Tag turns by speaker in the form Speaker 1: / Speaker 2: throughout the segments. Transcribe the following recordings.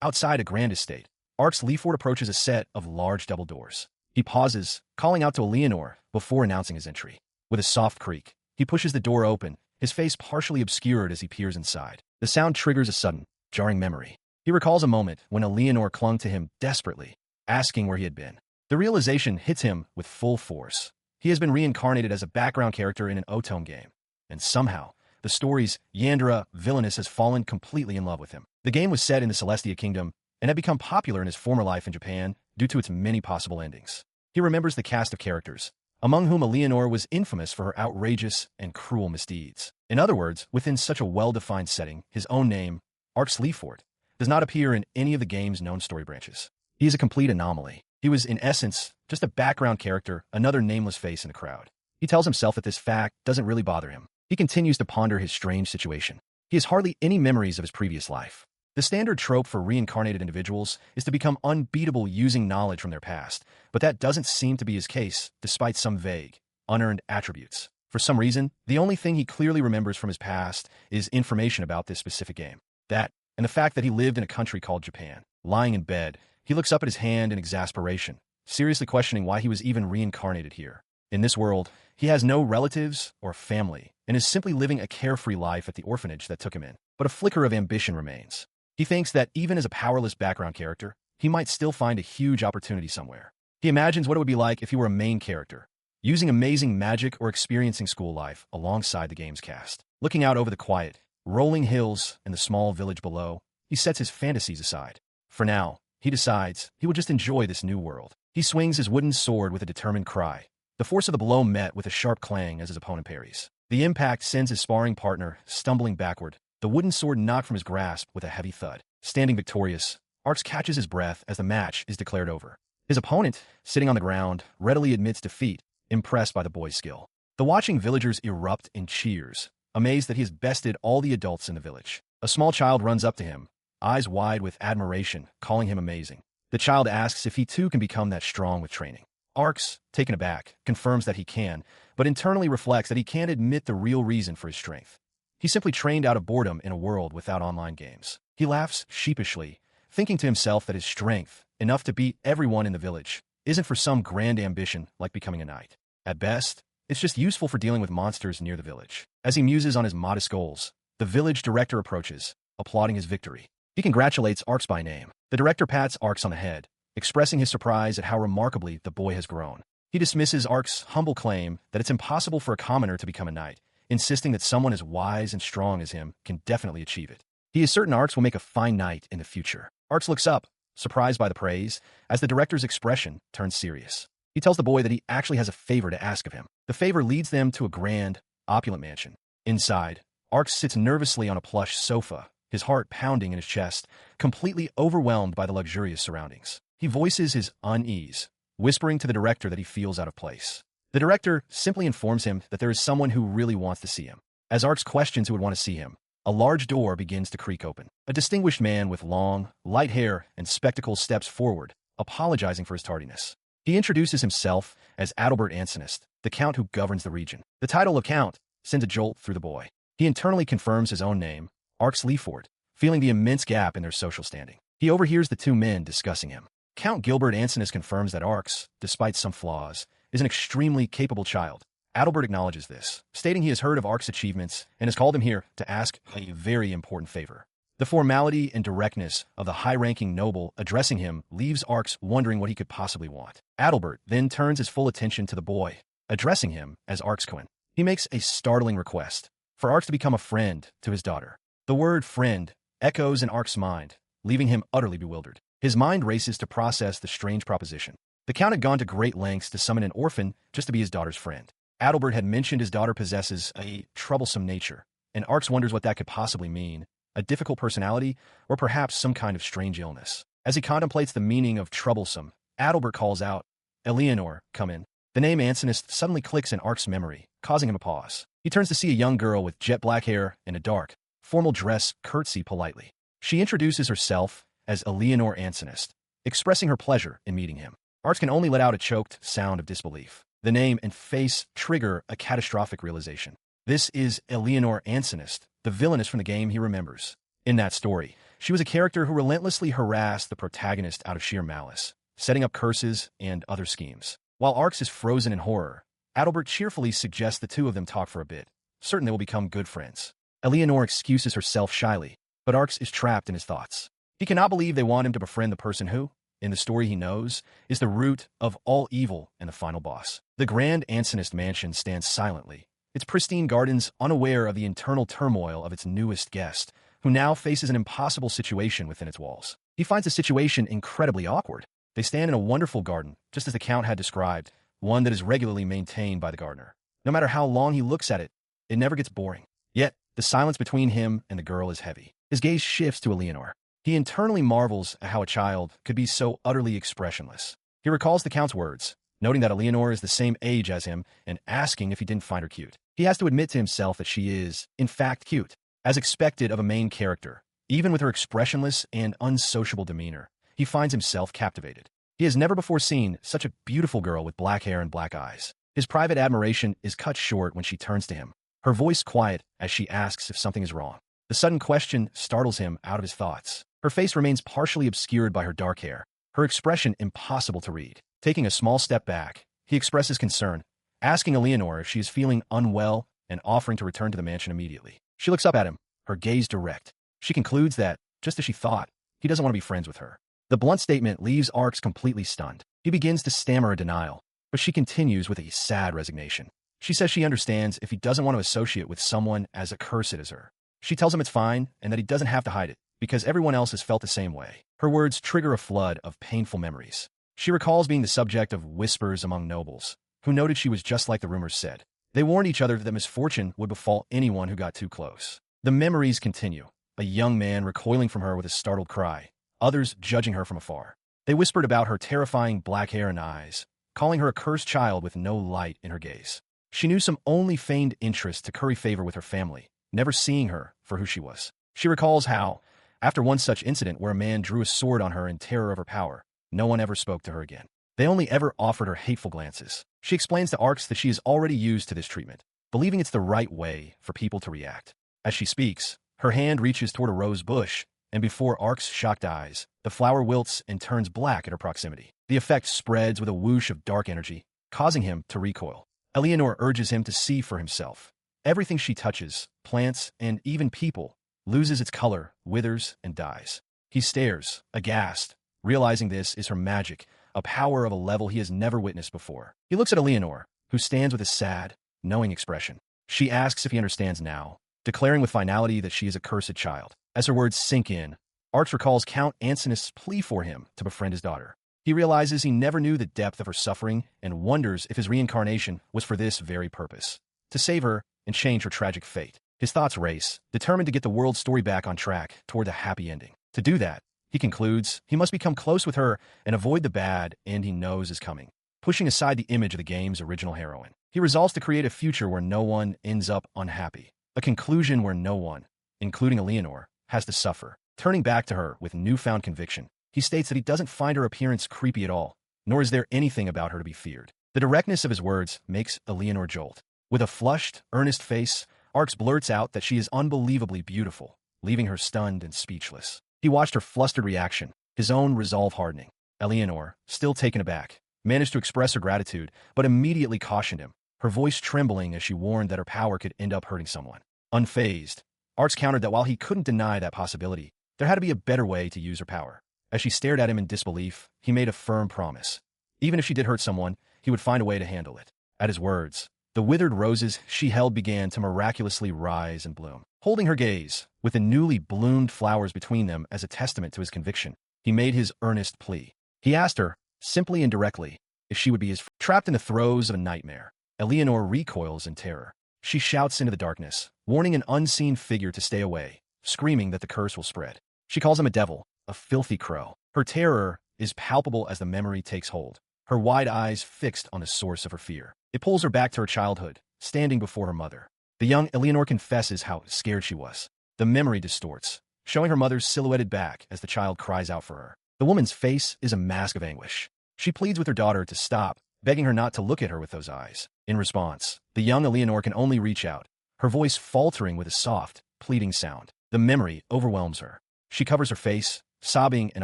Speaker 1: Outside a grand estate, Arx Leaford approaches a set of large double doors. He pauses, calling out to Eleanor before announcing his entry. With a soft creak, he pushes the door open, his face partially obscured as he peers inside. The sound triggers a sudden, jarring memory. He recalls a moment when Eleanor clung to him desperately, asking where he had been. The realization hits him with full force. He has been reincarnated as a background character in an Otome game, and somehow, the story's Yandere, VILLAINESS, has fallen completely in love with him. The game was set in the Celestia Kingdom and had become popular in his former life in Japan due to its many possible endings. He remembers the cast of characters, among whom Eleanor was infamous for her outrageous and cruel misdeeds. In other words, within such a well-defined setting, his own name, Arx Leaford, does not appear in any of the game's known story branches. He is a complete anomaly. He was, in essence, just a background character, another nameless face in the crowd. He tells himself that this fact doesn't really bother him. He continues to ponder his strange situation. He has hardly any memories of his previous life. The standard trope for reincarnated individuals is to become unbeatable using knowledge from their past, but that doesn't seem to be his case, despite some vague, unearned attributes. For some reason, the only thing he clearly remembers from his past is information about this specific game. That, and the fact that he lived in a country called Japan. Lying in bed, he looks up at his hand in exasperation, seriously questioning why he was even reincarnated here. In this world, he has no relatives or family, and is simply living a carefree life at the orphanage that took him in. But a flicker of ambition remains. He thinks that even as a powerless background character, he might still find a huge opportunity somewhere. He imagines what it would be like if he were a main character, using amazing magic or experiencing school life alongside the game's cast. Looking out over the quiet, rolling hills and the small village below, he sets his fantasies aside. For now, he decides he will just enjoy this new world. He swings his wooden sword with a determined cry. The force of the blow met with a sharp clang as his opponent parries. The impact sends his sparring partner stumbling backward, the wooden sword knocked from his grasp with a heavy thud. Standing victorious, Arx catches his breath as the match is declared over. His opponent, sitting on the ground, readily admits defeat, impressed by the boy's skill. The watching villagers erupt in cheers, amazed that he has bested all the adults in the village. A small child runs up to him, eyes wide with admiration, calling him amazing. The child asks if he too can become that strong with training. Arx, taken aback, confirms that he can, but internally reflects that he can't admit the real reason for his strength. He simply trained out of boredom in a world without online games. He laughs sheepishly, thinking to himself that his strength, enough to beat everyone in the village, isn't for some grand ambition like becoming a knight. At best, it's just useful for dealing with monsters near the village. As he muses on his modest goals, the village director approaches, applauding his victory. He congratulates Arx by name. The director pats Arx on the head, expressing his surprise at how remarkably the boy has grown. He dismisses Arx's humble claim that it's impossible for a commoner to become a knight, insisting that someone as wise and strong as him can definitely achieve it. He is certain Arx will make a fine knight in the future. Arx looks up, surprised by the praise, as the director's expression turns serious. He tells the boy that he actually has a favor to ask of him. The favor leads them to a grand, opulent mansion. Inside, Arx sits nervously on a plush sofa, his heart pounding in his chest, completely overwhelmed by the luxurious surroundings. He voices his unease, whispering to the director that he feels out of place. The director simply informs him that there is someone who really wants to see him. As Arx questions who would want to see him, a large door begins to creak open. A distinguished man with long, light hair and spectacles steps forward, apologizing for his tardiness. He introduces himself as Adalbert Ansonist, the count who governs the region. The title of count sends a jolt through the boy. He internally confirms his own name, Arx Leaford, feeling the immense gap in their social standing. He overhears the two men discussing him. Count Gilbert Ansonist confirms that Arx, despite some flaws, is an extremely capable child. Adalbert acknowledges this, stating he has heard of Arx's achievements and has called him here to ask a very important favor. The formality and directness of the high-ranking noble addressing him leaves Arx wondering what he could possibly want. Adalbert then turns his full attention to the boy, addressing him as Arxcoin. He makes a startling request for Arx to become a friend to his daughter. The word friend echoes in Arx's mind, leaving him utterly bewildered. His mind races to process the strange proposition. The count had gone to great lengths to summon an orphan just to be his daughter's friend. Adalbert had mentioned his daughter possesses a troublesome nature, and Arx wonders what that could possibly mean, a difficult personality, or perhaps some kind of strange illness. As he contemplates the meaning of troublesome, Adalbert calls out, "Eleanor, come in." The name Ansonist suddenly clicks in Arx's memory, causing him to pause. He turns to see a young girl with jet black hair and a dark, formal dress curtsy politely. She introduces herself as Eleanor Ansonist, expressing her pleasure in meeting him. Arx can only let out a choked sound of disbelief. The name and face trigger a catastrophic realization. This is Eleanor Ansonist, the villainess from the game he remembers. In that story, She was a character who relentlessly harassed the protagonist out of sheer malice, setting up curses and other schemes. While Arx is frozen in horror, Adalbert cheerfully suggests the two of them talk for a bit, certain they will become good friends. Eleanor excuses herself shyly, but Arx is trapped in his thoughts. He cannot believe they want him to befriend the person who, in the story he knows, is the root of all evil and the final boss. The grand Ansonist mansion stands silently, its pristine gardens unaware of the internal turmoil of its newest guest, who now faces an impossible situation within its walls. He finds the situation incredibly awkward. They stand in a wonderful garden, just as the Count had described, one that is regularly maintained by the gardener. No matter how long he looks at it, it never gets boring. Yet, the silence between him and the girl is heavy. His gaze shifts to Eleanor. He internally marvels at how a child could be so utterly expressionless. He recalls the Count's words, noting that Eleanor is the same age as him and asking if he didn't find her cute. He has to admit to himself that she is, in fact, cute, as expected of a main character. Even with her expressionless and unsociable demeanor, he finds himself captivated. He has never before seen such a beautiful girl with black hair and black eyes. His private admiration is cut short when she turns to him, her voice quiet as she asks if something is wrong. The sudden question startles him out of his thoughts. Her face remains partially obscured by her dark hair, her expression impossible to read. Taking a small step back, he expresses concern, asking Eleanor if she is feeling unwell and offering to return to the mansion immediately. She looks up at him, her gaze direct. She concludes that, just as she thought, he doesn't want to be friends with her. The blunt statement leaves Arx completely stunned. He begins to stammer a denial, but she continues with a sad resignation. She says she understands if he doesn't want to associate with someone as accursed as her. She tells him it's fine and that he doesn't have to hide it, because everyone else has felt the same way. Her words trigger a flood of painful memories. She recalls being the subject of whispers among nobles, who noted she was just like the rumors said. They warned each other that misfortune would befall anyone who got too close. The memories continue, a young man recoiling from her with a startled cry, others judging her from afar. They whispered about her terrifying black hair and eyes, calling her a cursed child with no light in her gaze. She knew some only feigned interest to curry favor with her family, never seeing her for who she was. She recalls how, after one such incident where a man drew a sword on her in terror of her power, no one ever spoke to her again. They only ever offered her hateful glances. She explains to Arx that she is already used to this treatment, believing it's the right way for people to react. As she speaks, her hand reaches toward a rose bush, and before Arx's shocked eyes, the flower wilts and turns black at her proximity. The effect spreads with a whoosh of dark energy, causing him to recoil. Eleanor urges him to see for himself. Everything she touches, plants, and even people, loses its color, withers, and dies. He stares, aghast, realizing this is her magic, a power of a level he has never witnessed before. He looks at Eleanor, who stands with a sad, knowing expression. She asks if he understands now, declaring with finality that she is a cursed child. As her words sink in, Arx recalls Count Ansonist's plea for him to befriend his daughter. He realizes he never knew the depth of her suffering and wonders if his reincarnation was for this very purpose, to save her and change her tragic fate. His thoughts race, determined to get the world's story back on track toward a happy ending. To do that, he concludes he must become close with her and avoid the bad end he knows is coming. Pushing aside the image of the game's original heroine, he resolves to create a future where no one ends up unhappy, a conclusion where no one, including Eleanor, has to suffer. Turning back to her with newfound conviction, he states that he doesn't find her appearance creepy at all, nor is there anything about her to be feared. The directness of his words makes Eleanor jolt. With a flushed, earnest face, Arx blurts out that she is unbelievably beautiful, leaving her stunned and speechless. He watched her flustered reaction, his own resolve hardening. Eleanor, still taken aback, managed to express her gratitude, but immediately cautioned him, her voice trembling as she warned that her power could end up hurting someone. Unfazed, Arx countered that while he couldn't deny that possibility, there had to be a better way to use her power. As she stared at him in disbelief, he made a firm promise. Even if she did hurt someone, he would find a way to handle it. At his words, the withered roses she held began to miraculously rise and bloom. Holding her gaze, with the newly bloomed flowers between them as a testament to his conviction, he made his earnest plea. He asked her, simply and directly, if she would be his friend. Trapped in the throes of a nightmare, Eleanor recoils in terror. She shouts into the darkness, warning an unseen figure to stay away, screaming that the curse will spread. She calls him a devil, a filthy crow. Her terror is palpable as the memory takes hold, her wide eyes fixed on the source of her fear. It pulls her back to her childhood, standing before her mother. The young Eleanor confesses how scared she was. The memory distorts, showing her mother's silhouetted back as the child cries out for her. The woman's face is a mask of anguish. She pleads with her daughter to stop, begging her not to look at her with those eyes. In response, the young Eleanor can only reach out, her voice faltering with a soft, pleading sound. The memory overwhelms her. She covers her face, sobbing and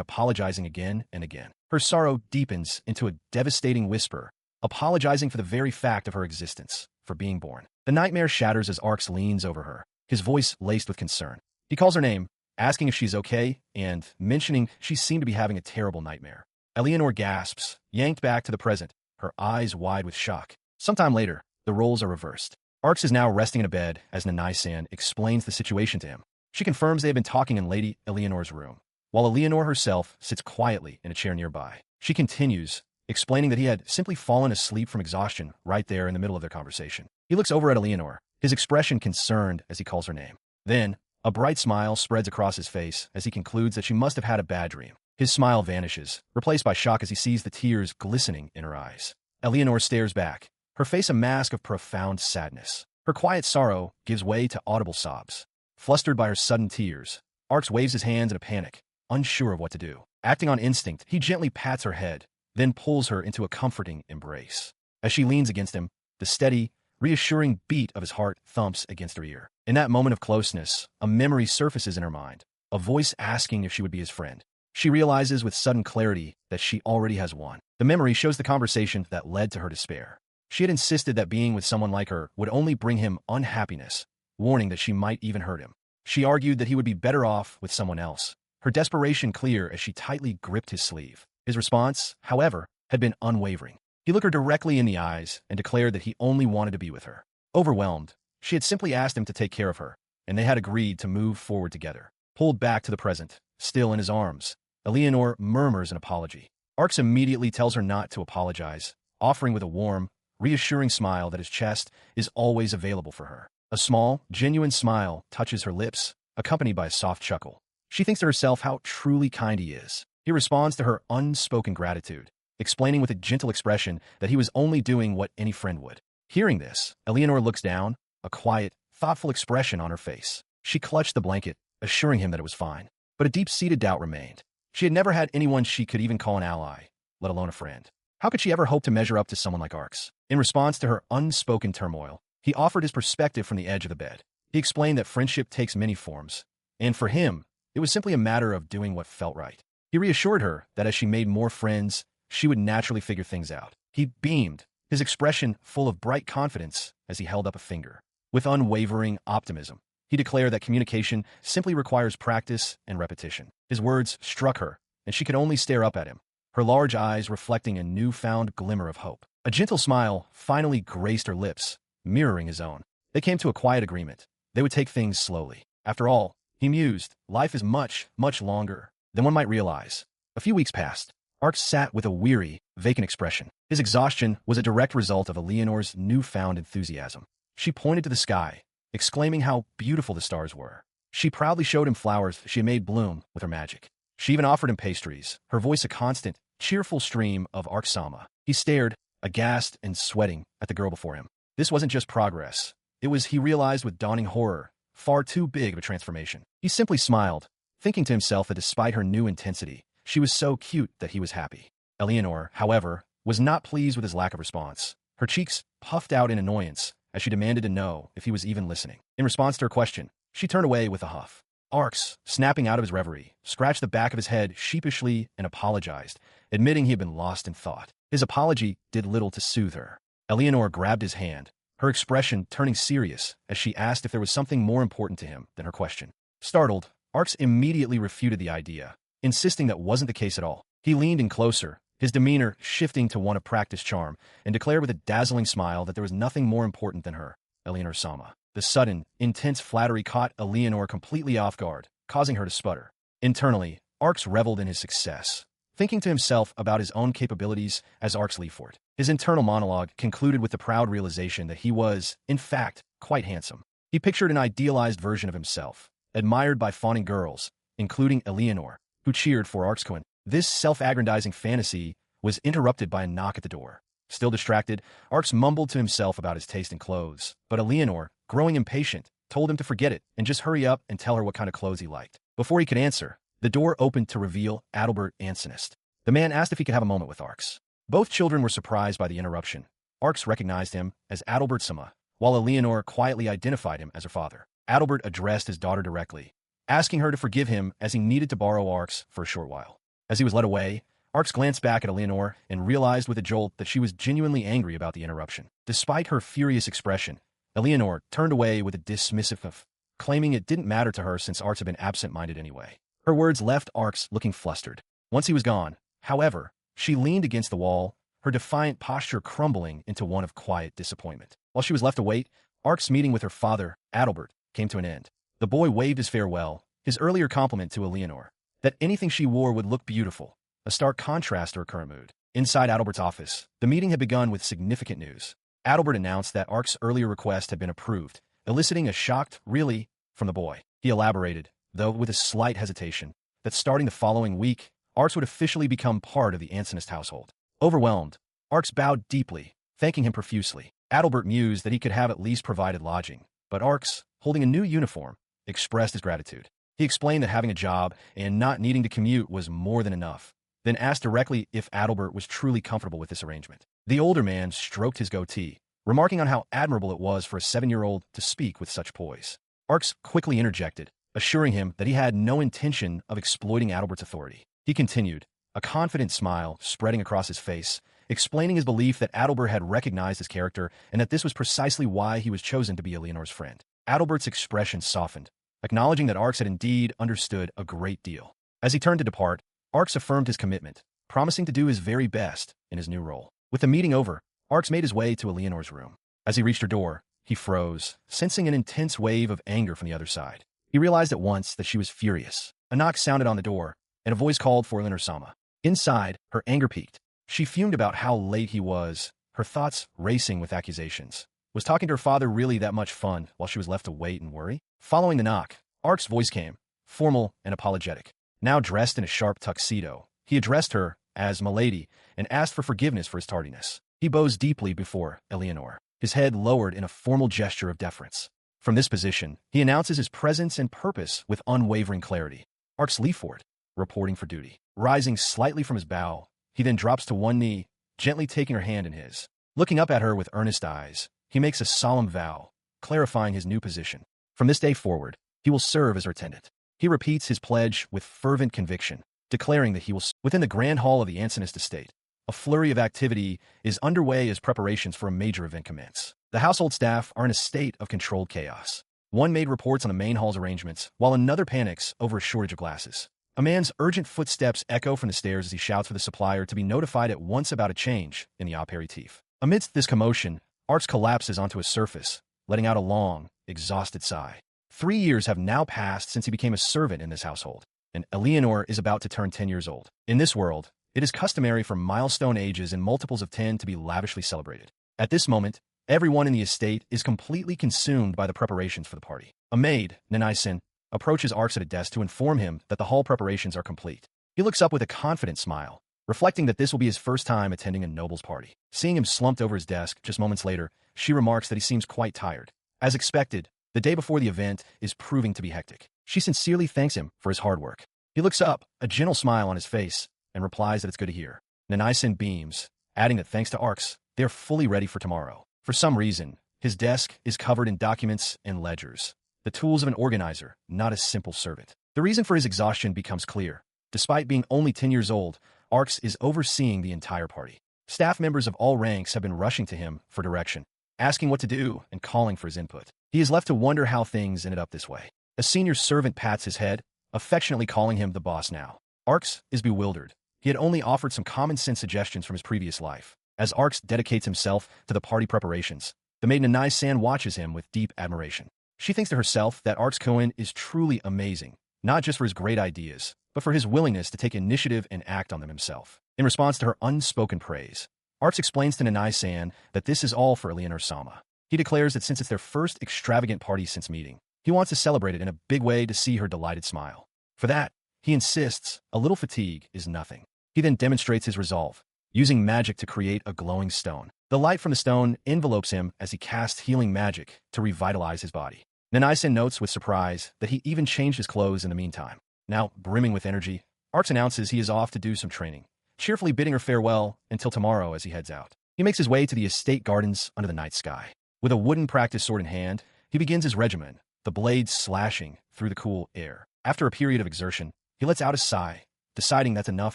Speaker 1: apologizing again and again. Her sorrow deepens into a devastating whisper, apologizing for the very fact of her existence, for being born. The nightmare shatters as Arx leans over her, his voice laced with concern. He calls her name, asking if she's okay, and mentioning she seemed to be having a terrible nightmare. Eleanor gasps, yanked back to the present, her eyes wide with shock. Sometime later, the roles are reversed. Arx is now resting in a bed as Nanai-san explains the situation to him. She confirms they have been talking in Lady Eleanor's room, while Eleanor herself sits quietly in a chair nearby. She continues, explaining that he had simply fallen asleep from exhaustion right there in the middle of their conversation. He looks over at Eleanor, his expression concerned as he calls her name. Then, a bright smile spreads across his face as he concludes that she must have had a bad dream. His smile vanishes, replaced by shock as he sees the tears glistening in her eyes. Eleanor stares back, her face a mask of profound sadness. Her quiet sorrow gives way to audible sobs. Flustered by her sudden tears, Arx waves his hands in a panic, unsure of what to do. Acting on instinct, he gently pats her head, then pulls her into a comforting embrace. As she leans against him, the steady, reassuring beat of his heart thumps against her ear. In that moment of closeness, a memory surfaces in her mind, a voice asking if she would be his friend. She realizes with sudden clarity that she already has one. The memory shows the conversation that led to her despair. She had insisted that being with someone like her would only bring him unhappiness, warning that she might even hurt him. She argued that he would be better off with someone else, her desperation clear as she tightly gripped his sleeve. His response, however, had been unwavering. He looked her directly in the eyes and declared that he only wanted to be with her. Overwhelmed, she had simply asked him to take care of her, and they had agreed to move forward together. Pulled back to the present, still in his arms, Eleanor murmurs an apology. Arx immediately tells her not to apologize, offering with a warm, reassuring smile that his chest is always available for her. A small, genuine smile touches her lips, accompanied by a soft chuckle. She thinks to herself how truly kind he is. He responds to her unspoken gratitude, explaining with a gentle expression that he was only doing what any friend would. Hearing this, Eleanor looks down, a quiet, thoughtful expression on her face. She clutched the blanket, assuring him that it was fine. But a deep-seated doubt remained. She had never had anyone she could even call an ally, let alone a friend. How could she ever hope to measure up to someone like Arx? In response to her unspoken turmoil, he offered his perspective from the edge of the bed. He explained that friendship takes many forms, and for him, it was simply a matter of doing what felt right. He reassured her that as she made more friends, she would naturally figure things out. He beamed, his expression full of bright confidence as he held up a finger. With unwavering optimism, he declared that communication simply requires practice and repetition. His words struck her, and she could only stare up at him, her large eyes reflecting a newfound glimmer of hope. A gentle smile finally graced her lips, mirroring his own. They came to a quiet agreement. They would take things slowly. After all, he mused, life is much, much longer than one might realize. A few weeks passed. Arx sat with a weary, vacant expression. His exhaustion was a direct result of Eleanor's newfound enthusiasm. She pointed to the sky, exclaiming how beautiful the stars were. She proudly showed him flowers she had made bloom with her magic. She even offered him pastries, her voice a constant, cheerful stream of Arx-sama. He stared, aghast and sweating, at the girl before him. This wasn't just progress. It was, he realized with dawning horror, far too big of a transformation. He simply smiled, thinking to himself that despite her new intensity, she was so cute that he was happy. Eleanor, however, was not pleased with his lack of response. Her cheeks puffed out in annoyance as she demanded to know if he was even listening. In response to her question, she turned away with a huff. Arx, snapping out of his reverie, scratched the back of his head sheepishly and apologized, admitting he had been lost in thought. His apology did little to soothe her. Eleanor grabbed his hand, her expression turning serious as she asked if there was something more important to him than her question. Startled, Arx immediately refuted the idea, insisting that wasn't the case at all. He leaned in closer, his demeanor shifting to one of practiced charm, and declared with a dazzling smile that there was nothing more important than her, Eleanor-sama. The sudden, intense flattery caught Eleanor completely off guard, causing her to sputter. Internally, Arx reveled in his success, thinking to himself about his own capabilities as Arx Leaford. His internal monologue concluded with the proud realization that he was, in fact, quite handsome. He pictured an idealized version of himself, admired by fawning girls, including Eleanor, who cheered for Arx-kun. This self-aggrandizing fantasy was interrupted by a knock at the door. Still distracted, Arx mumbled to himself about his taste in clothes, but Eleanor, growing impatient, told him to forget it and just hurry up and tell her what kind of clothes he liked. Before he could answer, the door opened to reveal Adalbert Ansonist. The man asked if he could have a moment with Arx. Both children were surprised by the interruption. Arx recognized him as Adalbert-sama, while Eleanor quietly identified him as her father. Adalbert addressed his daughter directly, asking her to forgive him as he needed to borrow Arx for a short while. As he was led away, Arx glanced back at Eleanor and realized with a jolt that she was genuinely angry about the interruption. Despite her furious expression, Eleanor turned away with a dismissive of, claiming it didn't matter to her since Arx had been absent-minded anyway. Her words left Arx looking flustered. Once he was gone, however, she leaned against the wall, her defiant posture crumbling into one of quiet disappointment. While she was left to wait, Arx's meeting with her father, Adalbert, came to an end. The boy waved his farewell, his earlier compliment to Eleanor, that anything she wore would look beautiful, a stark contrast to her current mood. Inside Adalbert's office, the meeting had begun with significant news. Adalbert announced that Arx's earlier request had been approved, eliciting a shocked, "Really?" from the boy. He elaborated, though with a slight hesitation, that starting the following week, Arx would officially become part of the Ansonist household. Overwhelmed, Arx bowed deeply, thanking him profusely. Adalbert mused that he could have at least provided lodging, but Arx, holding a new uniform, expressed his gratitude. He explained that having a job and not needing to commute was more than enough, then asked directly if Adalbert was truly comfortable with this arrangement. The older man stroked his goatee, remarking on how admirable it was for a 7-year-old to speak with such poise. Arx quickly interjected, assuring him that he had no intention of exploiting Adalbert's authority. He continued, a confident smile spreading across his face, explaining his belief that Adalbert had recognized his character and that this was precisely why he was chosen to be Eleanor's friend. Adalbert's expression softened, acknowledging that Arx had indeed understood a great deal. As he turned to depart, Arx affirmed his commitment, promising to do his very best in his new role. With the meeting over, Arx made his way to Eleanor's room. As he reached her door, he froze, sensing an intense wave of anger from the other side. He realized at once that she was furious. A knock sounded on the door, and a voice called for Eleanor-sama. Inside, her anger peaked. She fumed about how late he was, her thoughts racing with accusations. Was talking to her father really that much fun while she was left to wait and worry? Following the knock, Arx's voice came, formal and apologetic. Now dressed in a sharp tuxedo, he addressed her as "Milady" and asked for forgiveness for his tardiness. He bows deeply before Eleanor, his head lowered in a formal gesture of deference. From this position, he announces his presence and purpose with unwavering clarity. Arx Leaford, reporting for duty. Rising slightly from his bow, he then drops to one knee, gently taking her hand in his. Looking up at her with earnest eyes, he makes a solemn vow, clarifying his new position. From this day forward, he will serve as her attendant. He repeats his pledge with fervent conviction, declaring that he will within the grand hall of the Ansonist estate. A flurry of activity is underway as preparations for a major event commence. The household staff are in a state of controlled chaos. One maid reports on the main hall's arrangements, while another panics over a shortage of glasses. A man's urgent footsteps echo from the stairs as he shouts for the supplier to be notified at once about a change in the aperitif. Amidst this commotion, Arx collapses onto his surface, letting out a long, exhausted sigh. 3 years have now passed since he became a servant in this household, and Eleanor is about to turn 10 years old. In this world, it is customary for milestone ages and multiples of 10 to be lavishly celebrated. At this moment, everyone in the estate is completely consumed by the preparations for the party. A maid, Nanai-sen, approaches Arx at a desk to inform him that the hall preparations are complete. He looks up with a confident smile, reflecting that this will be his first time attending a noble's party. Seeing him slumped over his desk just moments later, she remarks that he seems quite tired. As expected, the day before the event is proving to be hectic. She sincerely thanks him for his hard work. He looks up, a gentle smile on his face, and replies that it's good to hear. Nanai-sen beams, adding that thanks to Arx, they are fully ready for tomorrow. For some reason, his desk is covered in documents and ledgers, the tools of an organizer, not a simple servant. The reason for his exhaustion becomes clear. Despite being only 10 years old, Arx is overseeing the entire party. Staff members of all ranks have been rushing to him for direction, asking what to do and calling for his input. He is left to wonder how things ended up this way. A senior servant pats his head, affectionately calling him the boss now. Arx is bewildered. He had only offered some common-sense suggestions from his previous life. As Arx dedicates himself to the party preparations, the maid Nanai-san watches him with deep admiration. She thinks to herself that Arx Cohen is truly amazing, not just for his great ideas, but for his willingness to take initiative and act on them himself. In response to her unspoken praise, Arx explains to Nanai-san that this is all for Eleanor-sama. He declares that since it's their first extravagant party since meeting, he wants to celebrate it in a big way to see her delighted smile. For that, he insists a little fatigue is nothing. He then demonstrates his resolve, using magic to create a glowing stone. The light from the stone envelopes him as he casts healing magic to revitalize his body. Nanai-san notes with surprise that he even changed his clothes in the meantime. Now, brimming with energy, Arx announces he is off to do some training, cheerfully bidding her farewell until tomorrow as he heads out. He makes his way to the estate gardens under the night sky. With a wooden practice sword in hand, he begins his regimen, the blades slashing through the cool air. After a period of exertion, he lets out a sigh, deciding that's enough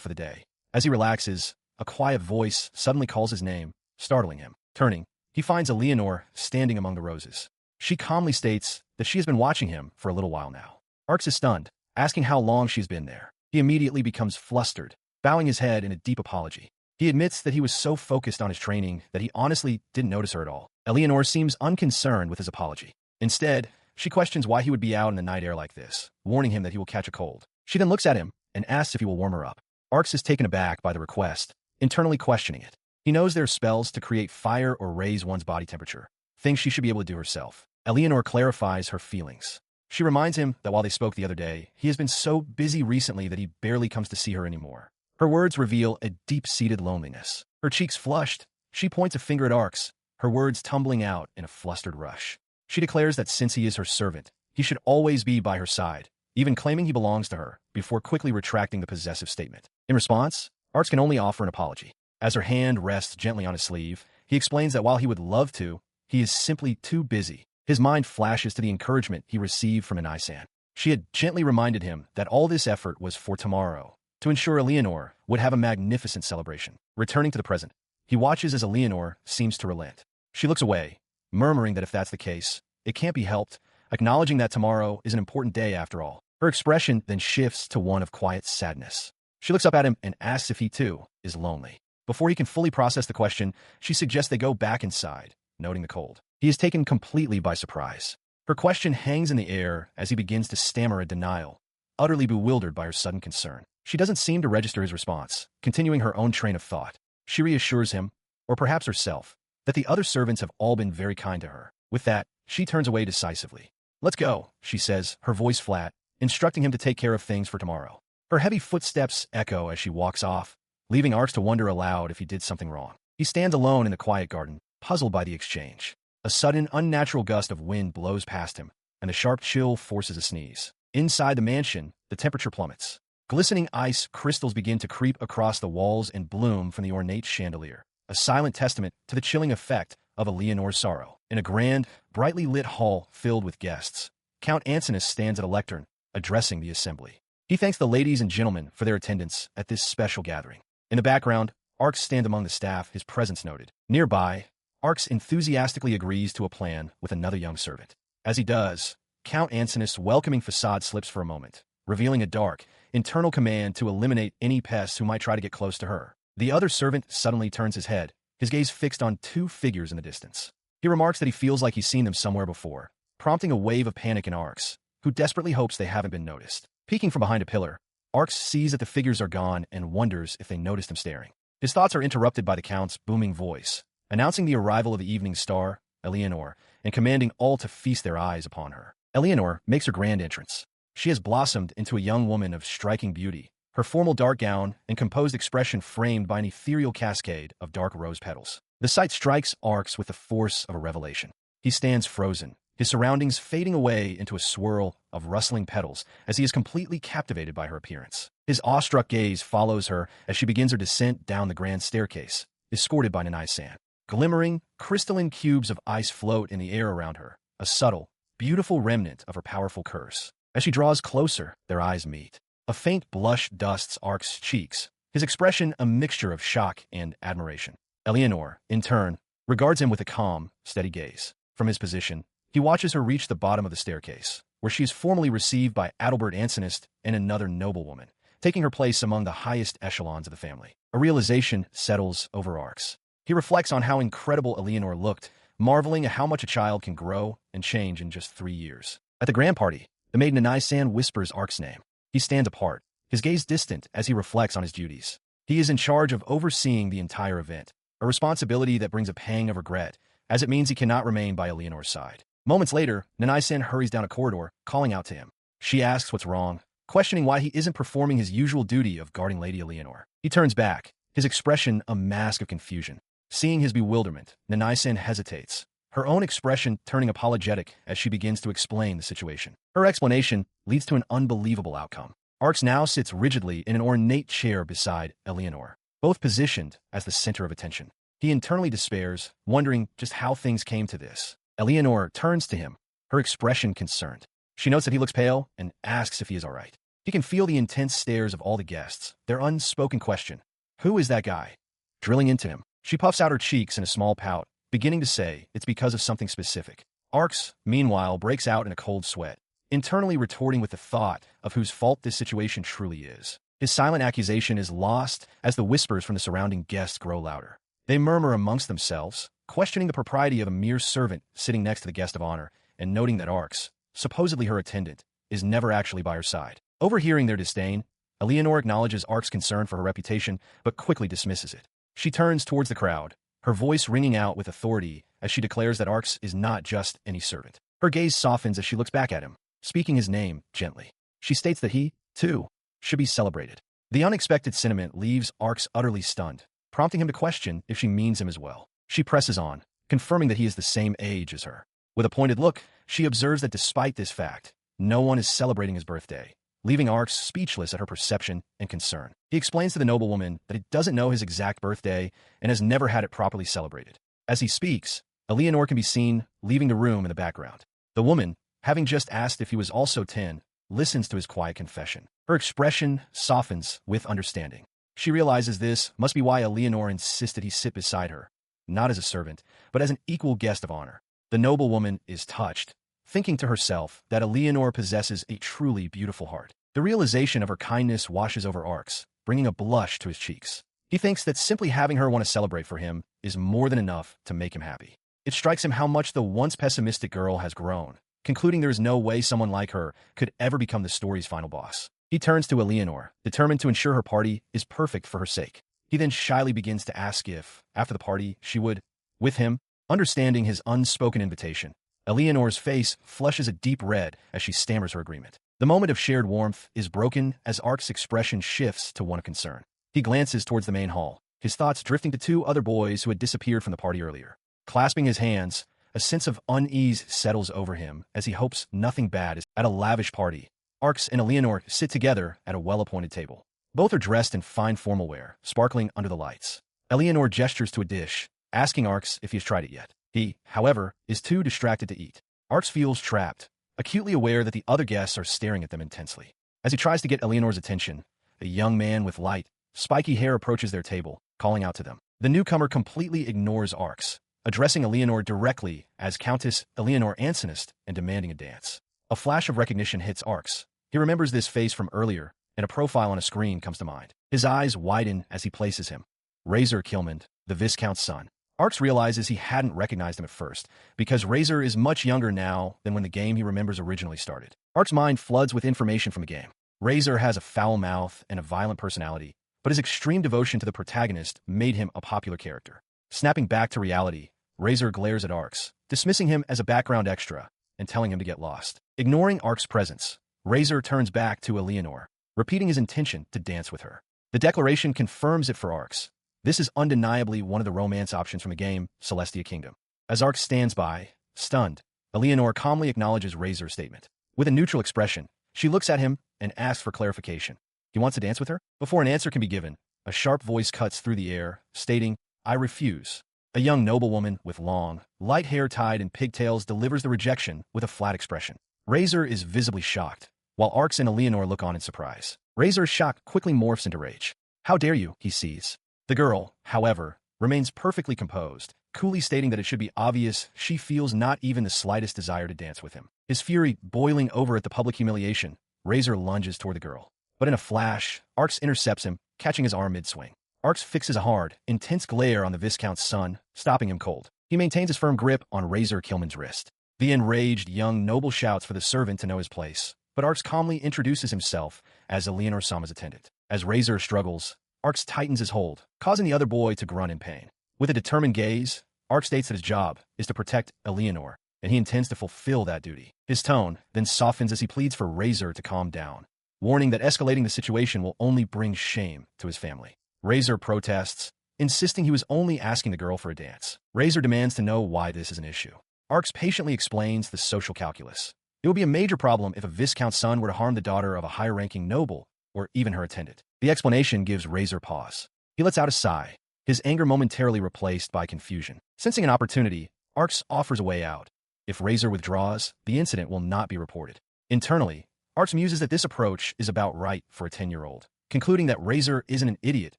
Speaker 1: for the day. As he relaxes, a quiet voice suddenly calls his name, startling him. Turning, he finds Eleanor standing among the roses. She calmly states that she has been watching him for a little while now. Arx is stunned, asking how long she's been there. He immediately becomes flustered, bowing his head in a deep apology. He admits that he was so focused on his training that he honestly didn't notice her at all. Eleanor seems unconcerned with his apology. Instead, she questions why he would be out in the night air like this, warning him that he will catch a cold. She then looks at him and asks if he will warm her up. Arx is taken aback by the request, internally questioning it. He knows there are spells to create fire or raise one's body temperature, things she should be able to do herself. Eleanor clarifies her feelings. She reminds him that while they spoke the other day, he has been so busy recently that he barely comes to see her anymore. Her words reveal a deep-seated loneliness. Her cheeks flushed, she points a finger at Arx, her words tumbling out in a flustered rush. She declares that since he is her servant, he should always be by her side, even claiming he belongs to her, before quickly retracting the possessive statement. In response, Arx can only offer an apology. As her hand rests gently on his sleeve, he explains that while he would love to, he is simply too busy. His mind flashes to the encouragement he received from Anai-san. She had gently reminded him that all this effort was for tomorrow, to ensure Eleanor would have a magnificent celebration. Returning to the present, he watches as Eleanor seems to relent. She looks away, murmuring that if that's the case, it can't be helped, acknowledging that tomorrow is an important day after all. Her expression then shifts to one of quiet sadness. She looks up at him and asks if he, too, is lonely. Before he can fully process the question, she suggests they go back inside, noting the cold. He is taken completely by surprise. Her question hangs in the air as he begins to stammer a denial, utterly bewildered by her sudden concern. She doesn't seem to register his response, continuing her own train of thought. She reassures him, or perhaps herself, that the other servants have all been very kind to her. With that, she turns away decisively. "Let's go," she says, her voice flat, instructing him to take care of things for tomorrow. Her heavy footsteps echo as she walks off, leaving Arx to wonder aloud if he did something wrong. He stands alone in the quiet garden, puzzled by the exchange. A sudden, unnatural gust of wind blows past him, and the sharp chill forces a sneeze. Inside the mansion, the temperature plummets. Glistening ice crystals begin to creep across the walls and bloom from the ornate chandelier, a silent testament to the chilling effect of Eleanor's sorrow. In a grand, brightly lit hall filled with guests, Count Ancinous stands at a lectern, addressing the assembly. He thanks the ladies and gentlemen for their attendance at this special gathering. In the background, Arx stands among the staff, his presence noted. Nearby, Arx enthusiastically agrees to a plan with another young servant. As he does, Count Ancinous' welcoming facade slips for a moment, revealing a dark, internal command to eliminate any pests who might try to get close to her. The other servant suddenly turns his head, his gaze fixed on two figures in the distance. He remarks that he feels like he's seen them somewhere before, prompting a wave of panic in Arx, who desperately hopes they haven't been noticed. Peeking from behind a pillar, Arx sees that the figures are gone and wonders if they noticed him staring. His thoughts are interrupted by the Count's booming voice, announcing the arrival of the evening star, Eleanor, and commanding all to feast their eyes upon her. Eleanor makes her grand entrance. She has blossomed into a young woman of striking beauty, her formal dark gown and composed expression framed by an ethereal cascade of dark rose petals. The sight strikes Arx with the force of a revelation. He stands frozen, his surroundings fading away into a swirl of rustling petals as he is completely captivated by her appearance. His awestruck gaze follows her as she begins her descent down the grand staircase, escorted by Nanai-san. Glimmering, crystalline cubes of ice float in the air around her, a subtle, beautiful remnant of her powerful curse. As she draws closer, their eyes meet. A faint blush dusts Arx's cheeks, his expression a mixture of shock and admiration. Eleanor, in turn, regards him with a calm, steady gaze. From his position, he watches her reach the bottom of the staircase, where she is formally received by Adalbert Ancinous and another noblewoman, taking her place among the highest echelons of the family. A realization settles over Arx. He reflects on how incredible Eleanor looked, marveling at how much a child can grow and change in just 3 years. At the grand party, the maid Nanai-san whispers Arx's name. He stands apart, his gaze distant as he reflects on his duties. He is in charge of overseeing the entire event, a responsibility that brings a pang of regret, as it means he cannot remain by Eleanor's side. Moments later, Nanai-san hurries down a corridor, calling out to him. She asks what's wrong, questioning why he isn't performing his usual duty of guarding Lady Eleanor. He turns back, his expression a mask of confusion. Seeing his bewilderment, Nanai-san hesitates, her own expression turning apologetic as she begins to explain the situation. Her explanation leads to an unbelievable outcome. Arx now sits rigidly in an ornate chair beside Eleanor, both positioned as the center of attention. He internally despairs, wondering just how things came to this. Eleanor turns to him, her expression concerned. She notes that he looks pale and asks if he is all right. He can feel the intense stares of all the guests, their unspoken question, "Who is that guy?" drilling into him. She puffs out her cheeks in a small pout, beginning to say it's because of something specific. Arx, meanwhile, breaks out in a cold sweat, internally retorting with the thought of whose fault this situation truly is. His silent accusation is lost as the whispers from the surrounding guests grow louder. They murmur amongst themselves, questioning the propriety of a mere servant sitting next to the guest of honor, and noting that Arx, supposedly her attendant, is never actually by her side. Overhearing their disdain, Eleanor acknowledges Arx's concern for her reputation, but quickly dismisses it. She turns towards the crowd, her voice ringing out with authority as she declares that Arx is not just any servant. Her gaze softens as she looks back at him, speaking his name gently. She states that he, too, should be celebrated. The unexpected sentiment leaves Arx utterly stunned, prompting him to question if she means him as well. She presses on, confirming that he is the same age as her. With a pointed look, she observes that despite this fact, no one is celebrating his birthday, leaving Arx speechless at her perception and concern. He explains to the noblewoman that he doesn't know his exact birthday and has never had it properly celebrated. As he speaks, Eleanor can be seen leaving the room in the background. The woman, having just asked if he was also 10, listens to his quiet confession. Her expression softens with understanding. She realizes this must be why Eleanor insisted he sit beside her, not as a servant, but as an equal guest of honor. The noblewoman is touched, thinking to herself that Eleanor possesses a truly beautiful heart. The realization of her kindness washes over Arx, bringing a blush to his cheeks. He thinks that simply having her want to celebrate for him is more than enough to make him happy. It strikes him how much the once pessimistic girl has grown, concluding there is no way someone like her could ever become the story's final boss. He turns to Eleanor, determined to ensure her party is perfect for her sake. He then shyly begins to ask if, after the party, she would, with him, understanding his unspoken invitation. Eleanor's face flushes a deep red as she stammers her agreement. The moment of shared warmth is broken as Arx's expression shifts to one of concern. He glances towards the main hall, his thoughts drifting to two other boys who had disappeared from the party earlier. Clasping his hands, a sense of unease settles over him as he hopes nothing bad is at a lavish party. Arx and Eleanor sit together at a well-appointed table. Both are dressed in fine formal wear, sparkling under the lights. Eleanor gestures to a dish, asking Arx if he has tried it yet. He, however, is too distracted to eat. Arx feels trapped, acutely aware that the other guests are staring at them intensely. As he tries to get Eleanor's attention, a young man with light, spiky hair approaches their table, calling out to them. The newcomer completely ignores Arx, addressing Eleanor directly as Countess Eleanor Ansonist and demanding a dance. A flash of recognition hits Arx. He remembers this face from earlier, and a profile on a screen comes to mind. His eyes widen as he places him. Razor Kilmond, the Viscount's son. Arx realizes he hadn't recognized him at first, because Razor is much younger now than when the game he remembers originally started. Arx's mind floods with information from the game. Razor has a foul mouth and a violent personality, but his extreme devotion to the protagonist made him a popular character. Snapping back to reality, Razor glares at Arx, dismissing him as a background extra and telling him to get lost. Ignoring Arx's presence, Razor turns back to Eleanor, repeating his intention to dance with her. The declaration confirms it for Arx. This is undeniably one of the romance options from the game, Celestia Kingdom. As Arx stands by, stunned, Eleanor calmly acknowledges Razor's statement. With a neutral expression, she looks at him and asks for clarification. He wants to dance with her? Before an answer can be given, a sharp voice cuts through the air, stating, "I refuse." A young noblewoman with long, light hair tied in pigtails delivers the rejection with a flat expression. Razor is visibly shocked, while Arx and Eleanor look on in surprise. Razor's shock quickly morphs into rage. "How dare you?" he sees. The girl, however, remains perfectly composed, coolly stating that it should be obvious she feels not even the slightest desire to dance with him. His fury boiling over at the public humiliation, Razor lunges toward the girl. But in a flash, Arx intercepts him, catching his arm mid-swing. Arx fixes a hard, intense glare on the Viscount's son, stopping him cold. He maintains his firm grip on Razor Kilman's wrist. The enraged young noble shouts for the servant to know his place, but Arx calmly introduces himself as Eleanor Sama's attendant. As Razor struggles, Arx tightens his hold, causing the other boy to grunt in pain. With a determined gaze, Arx states that his job is to protect Eleanor, and he intends to fulfill that duty. His tone then softens as he pleads for Razor to calm down, warning that escalating the situation will only bring shame to his family. Razor protests, insisting he was only asking the girl for a dance. Razor demands to know why this is an issue. Arx patiently explains the social calculus. It would be a major problem if a Viscount's son were to harm the daughter of a high-ranking noble, or even her attendant. The explanation gives Razor pause. He lets out a sigh, his anger momentarily replaced by confusion. Sensing an opportunity, Arx offers a way out. If Razor withdraws, the incident will not be reported. Internally, Arx muses that this approach is about right for a 10-year-old, concluding that Razor isn't an idiot,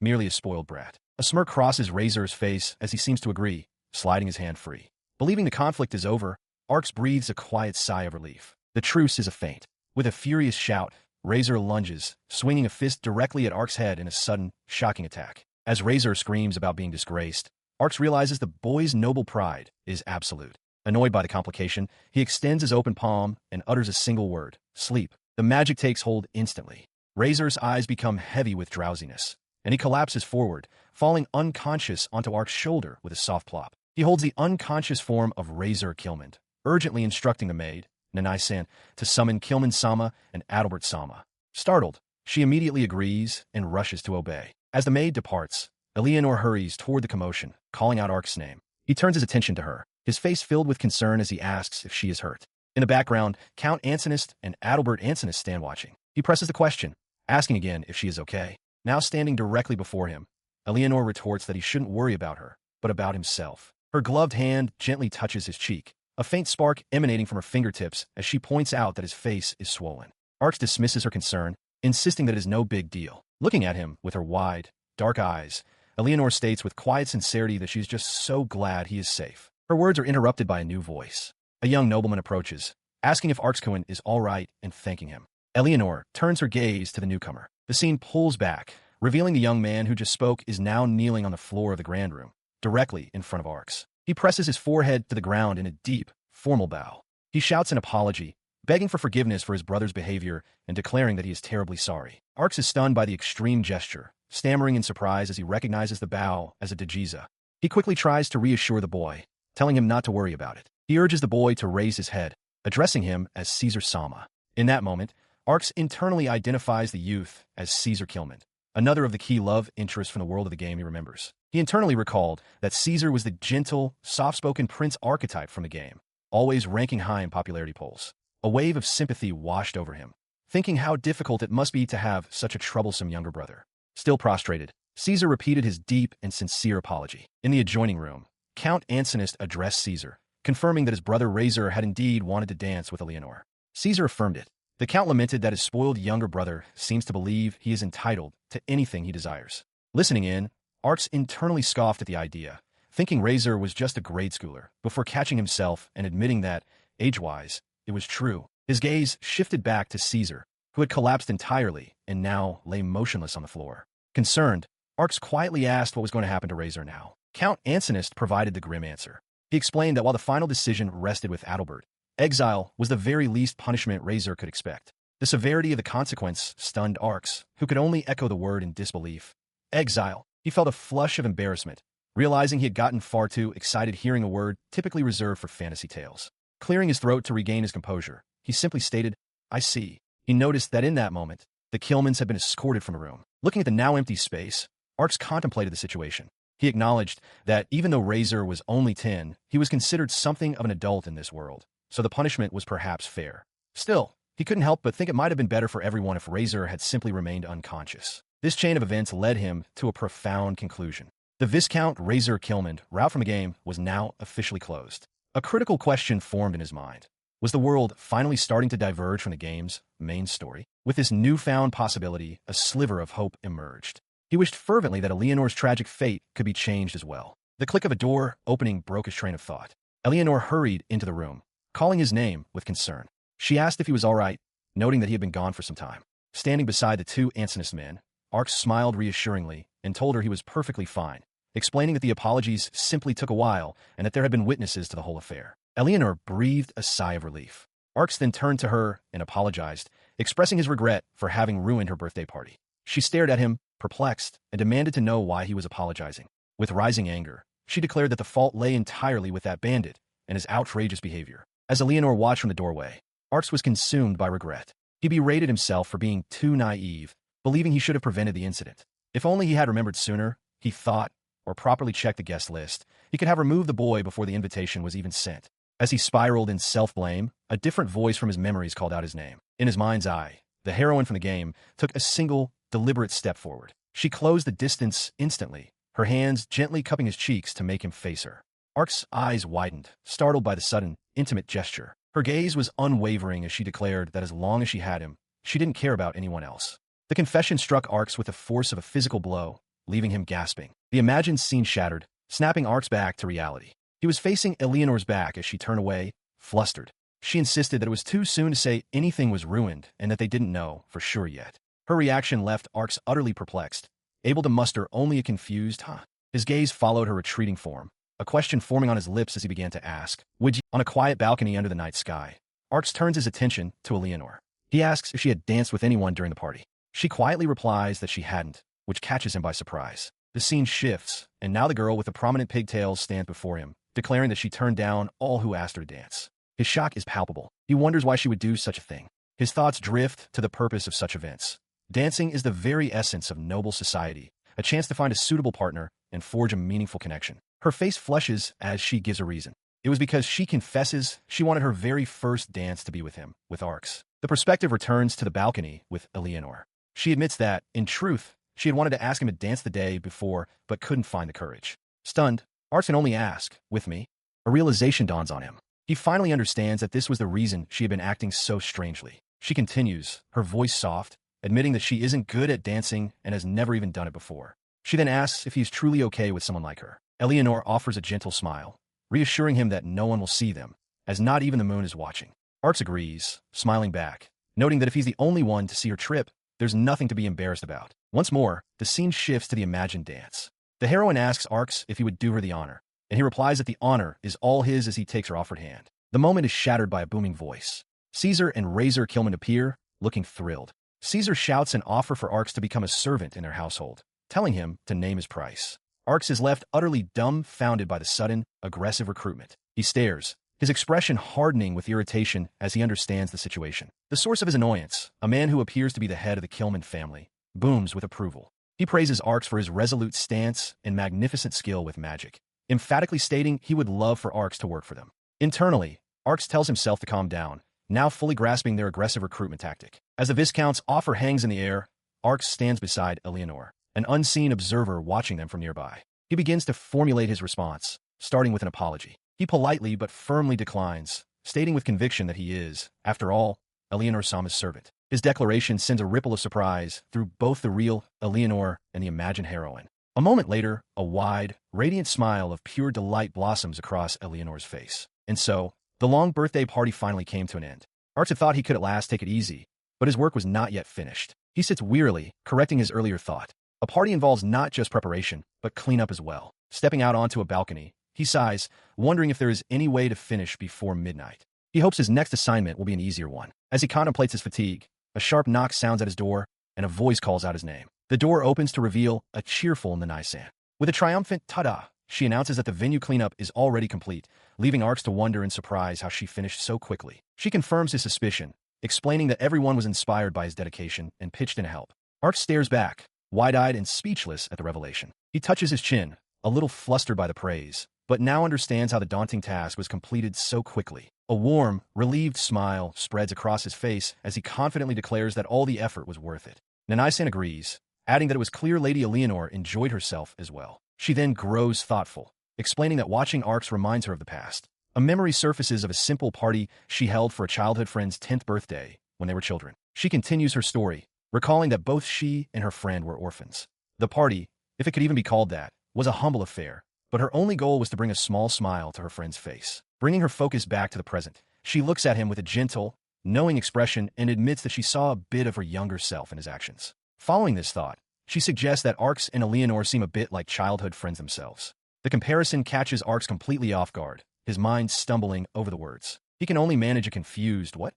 Speaker 1: merely a spoiled brat. A smirk crosses Razor's face as he seems to agree, sliding his hand free. Believing the conflict is over, Arx breathes a quiet sigh of relief. The truce is a feint. With a furious shout, Razor lunges, swinging a fist directly at Arx's head in a sudden, shocking attack. As Razor screams about being disgraced, Arx realizes the boy's noble pride is absolute. Annoyed by the complication, he extends his open palm and utters a single word, sleep. The magic takes hold instantly. Razor's eyes become heavy with drowsiness, and he collapses forward, falling unconscious onto Arx's shoulder with a soft plop. He holds the unconscious form of Razor Kilmand, urgently instructing the maid, Nanai-san, to summon Kilmand-sama and Adalbert-sama. Startled, she immediately agrees and rushes to obey. As the maid departs, Eleanor hurries toward the commotion, calling out Arx's name. He turns his attention to her, his face filled with concern as he asks if she is hurt. In the background, Count Ansinist and Adalbert Ansinist stand watching. He presses the question, asking again if she is okay. Now standing directly before him, Eleanor retorts that he shouldn't worry about her, but about himself. Her gloved hand gently touches his cheek, a faint spark emanating from her fingertips as she points out that his face is swollen. Arx dismisses her concern, insisting that it is no big deal. Looking at him with her wide, dark eyes, Eleanor states with quiet sincerity that she is just so glad he is safe. Her words are interrupted by a new voice. A young nobleman approaches, asking if Arxcohen is all right and thanking him. Eleanor turns her gaze to the newcomer. The scene pulls back, revealing the young man who just spoke is now kneeling on the floor of the grand room, directly in front of Arx. He presses his forehead to the ground in a deep, formal bow. He shouts an apology, begging for forgiveness for his brother's behavior and declaring that he is terribly sorry. Arx is stunned by the extreme gesture, stammering in surprise as he recognizes the bow as a dejiza. He quickly tries to reassure the boy, telling him not to worry about it. He urges the boy to raise his head, addressing him as Caesar-sama. In that moment, Arx internally identifies the youth as Caesar Kilmand, another of the key love interests from the world of the game he remembers. He internally recalled that Caesar was the gentle, soft-spoken prince archetype from the game, always ranking high in popularity polls. A wave of sympathy washed over him, thinking how difficult it must be to have such a troublesome younger brother. Still prostrated, Caesar repeated his deep and sincere apology. In the adjoining room, Count Ansinist addressed Caesar, confirming that his brother Razor had indeed wanted to dance with Eleanor. Caesar affirmed it. The Count lamented that his spoiled younger brother seems to believe he is entitled to anything he desires. Listening in, Arx internally scoffed at the idea, thinking Razor was just a grade schooler, before catching himself and admitting that, age-wise, it was true. His gaze shifted back to Caesar, who had collapsed entirely and now lay motionless on the floor. Concerned, Arx quietly asked what was going to happen to Razor now. Count Ansinist provided the grim answer. He explained that while the final decision rested with Adalbert, exile was the very least punishment Razor could expect. The severity of the consequence stunned Arx, who could only echo the word in disbelief. Exile. He felt a flush of embarrassment, realizing he had gotten far too excited hearing a word typically reserved for fantasy tales. Clearing his throat to regain his composure, he simply stated, "I see." He noticed that in that moment, the Kilmands had been escorted from the room. Looking at the now empty space, Arx contemplated the situation. He acknowledged that even though Razor was only 10, he was considered something of an adult in this world, so the punishment was perhaps fair. Still, he couldn't help but think it might have been better for everyone if Razor had simply remained unconscious. This chain of events led him to a profound conclusion. The Viscount Razor Kilmand route from the game was now officially closed. A critical question formed in his mind. Was the world finally starting to diverge from the game's main story? With this newfound possibility, a sliver of hope emerged. He wished fervently that Eleanor's tragic fate could be changed as well. The click of a door opening broke his train of thought. Eleanor hurried into the room, calling his name with concern. She asked if he was all right, noting that he had been gone for some time. Standing beside the two Ansinist men, Arx smiled reassuringly and told her he was perfectly fine, explaining that the apologies simply took a while and that there had been witnesses to the whole affair. Eleanor breathed a sigh of relief. Arx then turned to her and apologized, expressing his regret for having ruined her birthday party. She stared at him, perplexed, and demanded to know why he was apologizing. With rising anger, she declared that the fault lay entirely with that bandit and his outrageous behavior. As Eleanor watched from the doorway, Arx was consumed by regret. He berated himself for being too naive, believing he should have prevented the incident. If only he had remembered sooner, he thought, or properly checked the guest list, he could have removed the boy before the invitation was even sent. As he spiraled in self-blame, a different voice from his memories called out his name. In his mind's eye, the heroine from the game took a single, deliberate step forward. She closed the distance instantly, her hands gently cupping his cheeks to make him face her. Arx's eyes widened, startled by the sudden, intimate gesture. Her gaze was unwavering as she declared that as long as she had him, she didn't care about anyone else. The confession struck Arx with the force of a physical blow, leaving him gasping. The imagined scene shattered, snapping Arx back to reality. He was facing Eleanor's back as she turned away, flustered. She insisted that it was too soon to say anything was ruined and that they didn't know for sure yet. Her reaction left Arx utterly perplexed, able to muster only a confused "huh." His gaze followed her retreating form, a question forming on his lips as he began to ask, "Would you?" On a quiet balcony under the night sky, Arx turns his attention to Eleanor. He asks if she had danced with anyone during the party. She quietly replies that she hadn't, which catches him by surprise. The scene shifts, and now the girl with the prominent pigtails stands before him, declaring that she turned down all who asked her to dance. His shock is palpable. He wonders why she would do such a thing. His thoughts drift to the purpose of such events. Dancing is the very essence of noble society, a chance to find a suitable partner and forge a meaningful connection. Her face flushes as she gives a reason. It was because she confesses she wanted her very first dance to be with him, with Arx. The perspective returns to the balcony with Eleanor. She admits that, in truth, she had wanted to ask him to dance the day before, but couldn't find the courage. Stunned, Arx can only ask, "With me?" A realization dawns on him. He finally understands that this was the reason she had been acting so strangely. She continues, her voice soft, admitting that she isn't good at dancing and has never even done it before. She then asks if he's truly okay with someone like her. Eleanor offers a gentle smile, reassuring him that no one will see them, as not even the moon is watching. Arx agrees, smiling back, noting that if he's the only one to see her trip, there's nothing to be embarrassed about. Once more, the scene shifts to the imagined dance. The heroine asks Arx if he would do her the honor, and he replies that the honor is all his as he takes her offered hand. The moment is shattered by a booming voice. Caesar and Razor Killman appear, looking thrilled. Caesar shouts an offer for Arx to become a servant in their household, telling him to name his price. Arx is left utterly dumbfounded by the sudden, aggressive recruitment. He stares, his expression hardening with irritation as he understands the situation. The source of his annoyance, a man who appears to be the head of the Killman family, booms with approval. He praises Arx for his resolute stance and magnificent skill with magic, emphatically stating he would love for Arx to work for them. Internally, Arx tells himself to calm down, now fully grasping their aggressive recruitment tactic. As the Viscount's offer hangs in the air, Arx stands beside Eleanor, an unseen observer watching them from nearby. He begins to formulate his response, starting with an apology. He politely but firmly declines, stating with conviction that he is, after all, Eleanor's Sama's servant. His declaration sends a ripple of surprise through both the real Eleanor and the imagined heroine. A moment later, a wide, radiant smile of pure delight blossoms across Eleanor's face. And so, the long birthday party finally came to an end. Arx had thought he could at last take it easy, but his work was not yet finished. He sits wearily, correcting his earlier thought. A party involves not just preparation, but cleanup as well. Stepping out onto a balcony, he sighs, wondering if there is any way to finish before midnight. He hopes his next assignment will be an easier one. As he contemplates his fatigue, a sharp knock sounds at his door, and a voice calls out his name. The door opens to reveal a cheerful Nanae-san. With a triumphant "ta-da!" she announces that the venue cleanup is already complete, leaving Arx to wonder in surprise how she finished so quickly. She confirms his suspicion, explaining that everyone was inspired by his dedication and pitched in to help. Arx stares back, wide-eyed and speechless at the revelation. He touches his chin, a little flustered by the praise, but now understands how the daunting task was completed so quickly. A warm, relieved smile spreads across his face as he confidently declares that all the effort was worth it. Nanae-san agrees, adding that it was clear Lady Eleanor enjoyed herself as well. She then grows thoughtful, explaining that watching Arx reminds her of the past. A memory surfaces of a simple party she held for a childhood friend's 10th birthday when they were children. She continues her story, recalling that both she and her friend were orphans. The party, if it could even be called that, was a humble affair, but her only goal was to bring a small smile to her friend's face. Bringing her focus back to the present, she looks at him with a gentle, knowing expression and admits that she saw a bit of her younger self in his actions. Following this thought, she suggests that Arx and Eleanor seem a bit like childhood friends themselves. The comparison catches Arx completely off guard, his mind stumbling over the words. He can only manage a confused "what?"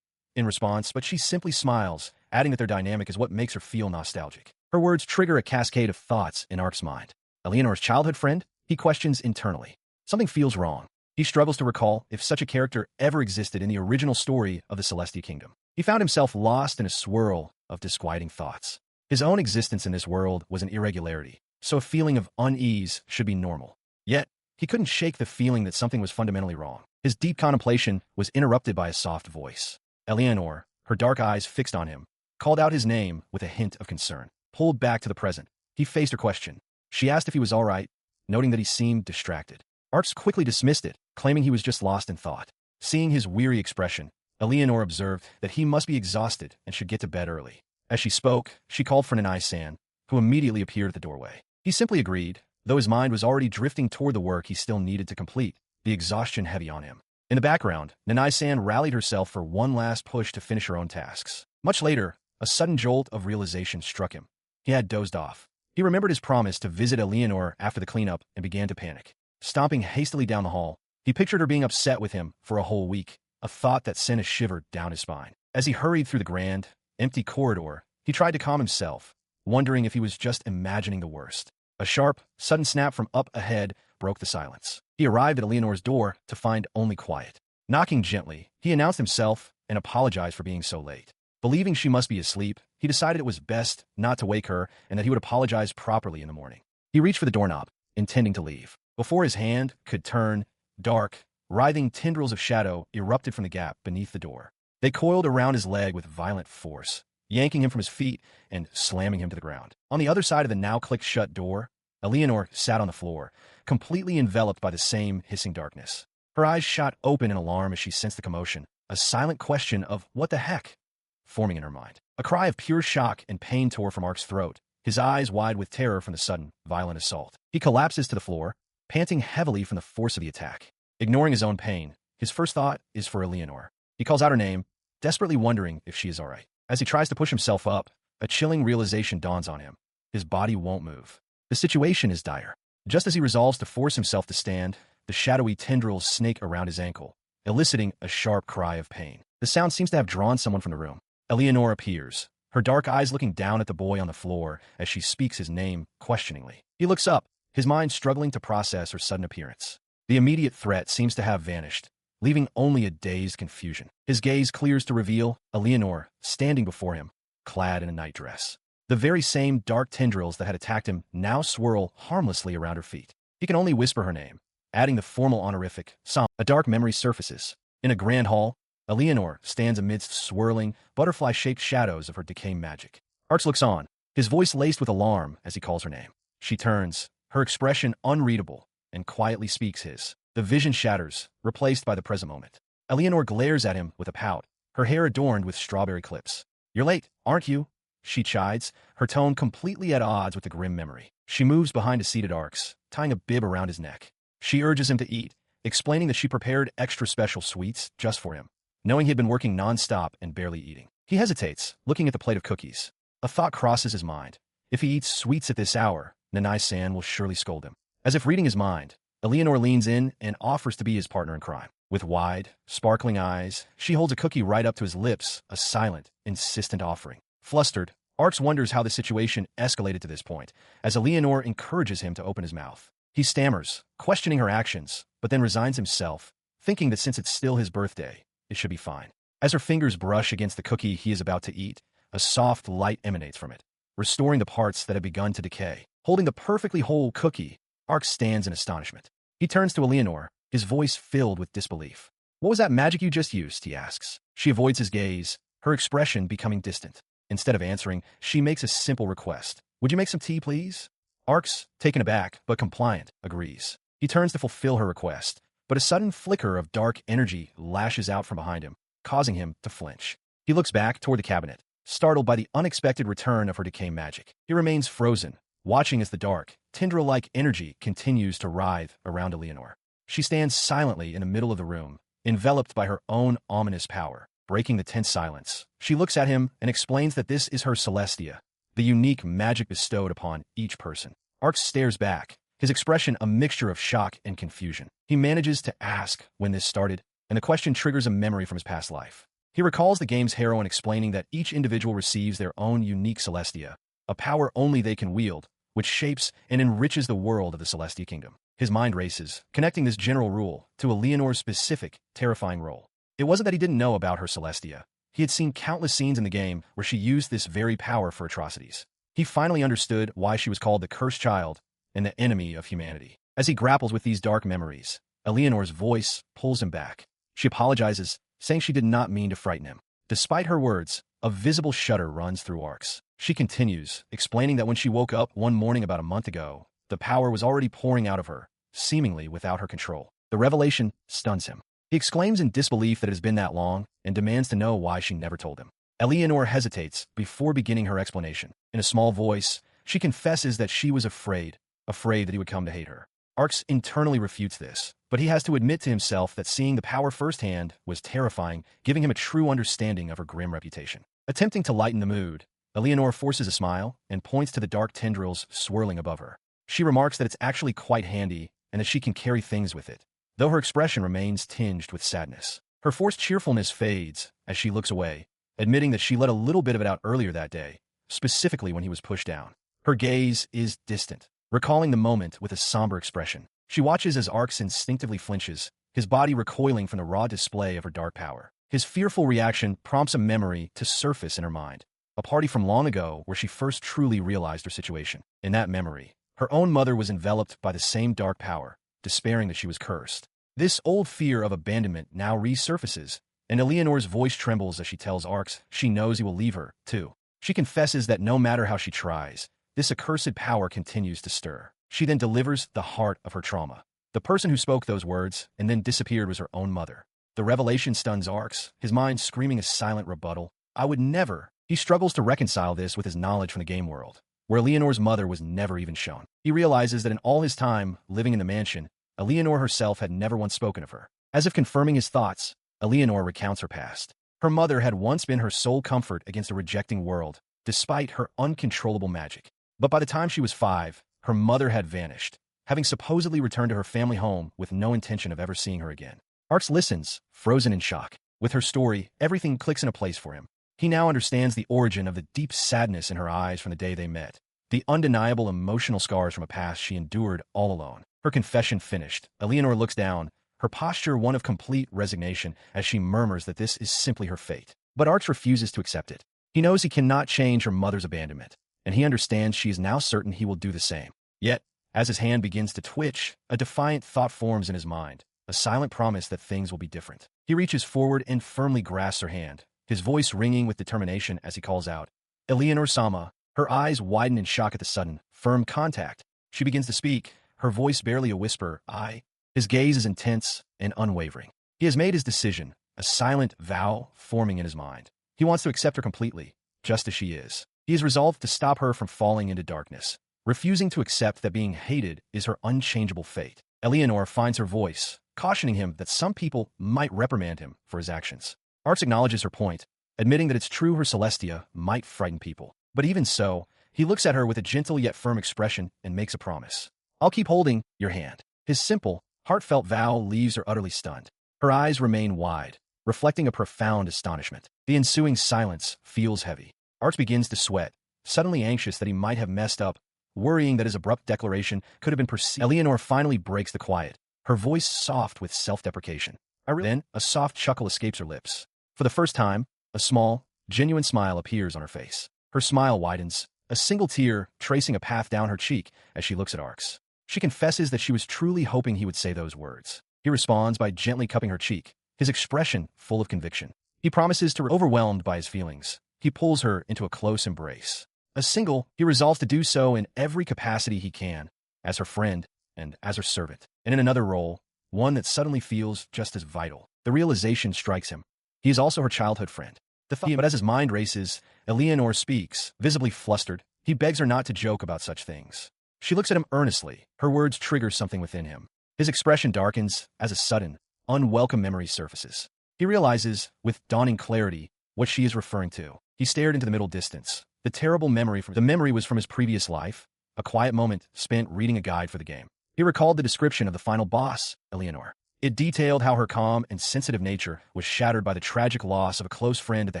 Speaker 1: in response, but she simply smiles, adding that their dynamic is what makes her feel nostalgic. Her words trigger a cascade of thoughts in Arx's mind. Eleanor's childhood friend? He questions internally. Something feels wrong. He struggles to recall if such a character ever existed in the original story of the Celestia Kingdom. He found himself lost in a swirl of disquieting thoughts. His own existence in this world was an irregularity, so a feeling of unease should be normal. Yet, he couldn't shake the feeling that something was fundamentally wrong. His deep contemplation was interrupted by a soft voice. Eleanor, her dark eyes fixed on him, called out his name with a hint of concern. Pulled back to the present, he faced her question. She asked if he was all right, noting that he seemed distracted. Arx quickly dismissed it, claiming he was just lost in thought. Seeing his weary expression, Eleanor observed that he must be exhausted and should get to bed early. As she spoke, she called for Nanai-san, who immediately appeared at the doorway. He simply agreed, though his mind was already drifting toward the work he still needed to complete, the exhaustion heavy on him. In the background, Nanai-san rallied herself for one last push to finish her own tasks. Much later, a sudden jolt of realization struck him. He had dozed off. He remembered his promise to visit Eleanor after the cleanup and began to panic. Stomping hastily down the hall, he pictured her being upset with him for a whole week, a thought that sent a shiver down his spine. As he hurried through the grand, empty corridor, he tried to calm himself, wondering if he was just imagining the worst. A sharp, sudden snap from up ahead broke the silence. He arrived at Eleanor's door to find only quiet. Knocking gently, he announced himself and apologized for being so late. Believing she must be asleep, he decided it was best not to wake her and that he would apologize properly in the morning. He reached for the doorknob, intending to leave. Before his hand could turn, dark, writhing tendrils of shadow erupted from the gap beneath the door. They coiled around his leg with violent force, yanking him from his feet and slamming him to the ground. On the other side of the now clicked-shut door, Eleanor sat on the floor, completely enveloped by the same hissing darkness. Her eyes shot open in alarm as she sensed the commotion, a silent question of what the heck forming in her mind. A cry of pure shock and pain tore from Ark's throat, his eyes wide with terror from the sudden, violent assault. He collapses to the floor, panting heavily from the force of the attack. Ignoring his own pain, his first thought is for Eleanor. He calls out her name, desperately wondering if she is all right. As he tries to push himself up, a chilling realization dawns on him. His body won't move. The situation is dire. Just as he resolves to force himself to stand, the shadowy tendrils snake around his ankle, eliciting a sharp cry of pain. The sound seems to have drawn someone from the room. Eleanor appears, her dark eyes looking down at the boy on the floor as she speaks his name questioningly. He looks up, his mind struggling to process her sudden appearance. The immediate threat seems to have vanished, leaving only a dazed confusion. His gaze clears to reveal Eleanor standing before him, clad in a nightdress. The very same dark tendrils that had attacked him now swirl harmlessly around her feet. He can only whisper her name, adding the formal honorific, Sam. A dark memory surfaces. In a grand hall, Eleanor stands amidst swirling, butterfly-shaped shadows of her decaying magic. Arch looks on, his voice laced with alarm as he calls her name. She turns, her expression unreadable, and quietly speaks his. The vision shatters, replaced by the present moment. Eleanor glares at him with a pout, her hair adorned with strawberry clips. "You're late, aren't you?" she chides, her tone completely at odds with the grim memory. She moves behind a seated Arx, tying a bib around his neck. She urges him to eat, explaining that she prepared extra special sweets just for him, knowing he had been working non-stop and barely eating. He hesitates, looking at the plate of cookies. A thought crosses his mind. If he eats sweets at this hour, Nanai-san will surely scold him. As if reading his mind, Eleanor leans in and offers to be his partner in crime. With wide, sparkling eyes, she holds a cookie right up to his lips, a silent, insistent offering. Flustered, Arx wonders how the situation escalated to this point, as Eleanor encourages him to open his mouth. He stammers, questioning her actions, but then resigns himself, thinking that since it's still his birthday, it should be fine. As her fingers brush against the cookie he is about to eat, a soft light emanates from it, restoring the parts that had begun to decay. Holding the perfectly whole cookie, Arx stands in astonishment. He turns to Eleanor, his voice filled with disbelief. "What was that magic you just used?" he asks. She avoids his gaze, her expression becoming distant. Instead of answering, she makes a simple request. "Would you make some tea, please?" Arx, taken aback but compliant, agrees. He turns to fulfill her request, but a sudden flicker of dark energy lashes out from behind him, causing him to flinch. He looks back toward the cabinet, startled by the unexpected return of her decay magic. He remains frozen, watching as the dark, tendril-like energy continues to writhe around Eleanor. She stands silently in the middle of the room, enveloped by her own ominous power. Breaking the tense silence, she looks at him and explains that this is her Celestia, the unique magic bestowed upon each person. Arx stares back, his expression a mixture of shock and confusion. He manages to ask when this started, and the question triggers a memory from his past life. He recalls the game's heroine explaining that each individual receives their own unique Celestia, a power only they can wield, which shapes and enriches the world of the Celestia Kingdom. His mind races, connecting this general rule to Eleanor's specific, terrifying role. It wasn't that he didn't know about her Celestia. He had seen countless scenes in the game where she used this very power for atrocities. He finally understood why she was called the cursed child and the enemy of humanity. As he grapples with these dark memories, Eleanor's voice pulls him back. She apologizes, saying she did not mean to frighten him. Despite her words, a visible shudder runs through Arx. She continues, explaining that when she woke up one morning about a month ago, the power was already pouring out of her, seemingly without her control. The revelation stuns him. He exclaims in disbelief that it has been that long and demands to know why she never told him. Eleanor hesitates before beginning her explanation. In a small voice, she confesses that she was afraid that he would come to hate her. Arx internally refutes this, but he has to admit to himself that seeing the power firsthand was terrifying, giving him a true understanding of her grim reputation. Attempting to lighten the mood, Eleanor forces a smile and points to the dark tendrils swirling above her. She remarks that it's actually quite handy and that she can carry things with it, though her expression remains tinged with sadness. Her forced cheerfulness fades as she looks away, admitting that she let a little bit of it out earlier that day, specifically when he was pushed down. Her gaze is distant, recalling the moment with a somber expression. She watches as Arx instinctively flinches, his body recoiling from the raw display of her dark power. His fearful reaction prompts a memory to surface in her mind, a party from long ago where she first truly realized her situation. In that memory, her own mother was enveloped by the same dark power, despairing that she was cursed. This old fear of abandonment now resurfaces, and Eleanor's voice trembles as she tells Arx she knows he will leave her, too. She confesses that no matter how she tries, this accursed power continues to stir. She then delivers the heart of her trauma. The person who spoke those words and then disappeared was her own mother. The revelation stuns Arx, his mind screaming a silent rebuttal. I would never. He struggles to reconcile this with his knowledge from the game world, where Eleanor's mother was never even shown. He realizes that in all his time living in the mansion, Eleanor herself had never once spoken of her. As if confirming his thoughts, Eleanor recounts her past. Her mother had once been her sole comfort against a rejecting world, despite her uncontrollable magic. But by the time she was 5, her mother had vanished, having supposedly returned to her family home with no intention of ever seeing her again. Arx listens, frozen in shock. With her story, everything clicks into place for him. He now understands the origin of the deep sadness in her eyes from the day they met, the undeniable emotional scars from a past she endured all alone. Her confession finished, Eleanor looks down, her posture one of complete resignation as she murmurs that this is simply her fate. But Arx refuses to accept it. He knows he cannot change her mother's abandonment, and he understands she is now certain he will do the same. Yet, as his hand begins to twitch, a defiant thought forms in his mind, a silent promise that things will be different. He reaches forward and firmly grasps her hand, his voice ringing with determination as he calls out, Eleanor-sama. Her eyes widen in shock at the sudden, firm contact. She begins to speak, her voice barely a whisper, I. His gaze is intense and unwavering. He has made his decision, a silent vow forming in his mind. He wants to accept her completely, just as she is. He is resolved to stop her from falling into darkness, refusing to accept that being hated is her unchangeable fate. Eleanor finds her voice, cautioning him that some people might reprimand him for his actions. Arx acknowledges her point, admitting that it's true her Celestia might frighten people. But even so, he looks at her with a gentle yet firm expression and makes a promise. I'll keep holding your hand. His simple, heartfelt vow leaves her utterly stunned. Her eyes remain wide, reflecting a profound astonishment. The ensuing silence feels heavy. Arx begins to sweat, suddenly anxious that he might have messed up, worrying that his abrupt declaration could have been perceived. Eleanor finally breaks the quiet, her voice soft with self-deprecation. Then, a soft chuckle escapes her lips. For the first time, a small, genuine smile appears on her face. Her smile widens, a single tear tracing a path down her cheek as she looks at Arx. She confesses that she was truly hoping he would say those words. He responds by gently cupping her cheek, his expression full of conviction. He promises to overwhelmed by his feelings. He pulls her into a close embrace. He resolves to do so in every capacity he can, as her friend and as her servant. And in another role, one that suddenly feels just as vital. The realization strikes him. He is also her childhood friend. But as his mind races, Eleanor speaks, visibly flustered. He begs her not to joke about such things. She looks at him earnestly. Her words trigger something within him. His expression darkens as a sudden, unwelcome memory surfaces. He realizes, with dawning clarity, what she is referring to. He stared into the middle distance. The terrible memory was from his previous life, a quiet moment spent reading a guide for the game. He recalled the description of the final boss, Eleanor. It detailed how her calm and sensitive nature was shattered by the tragic loss of a close friend at the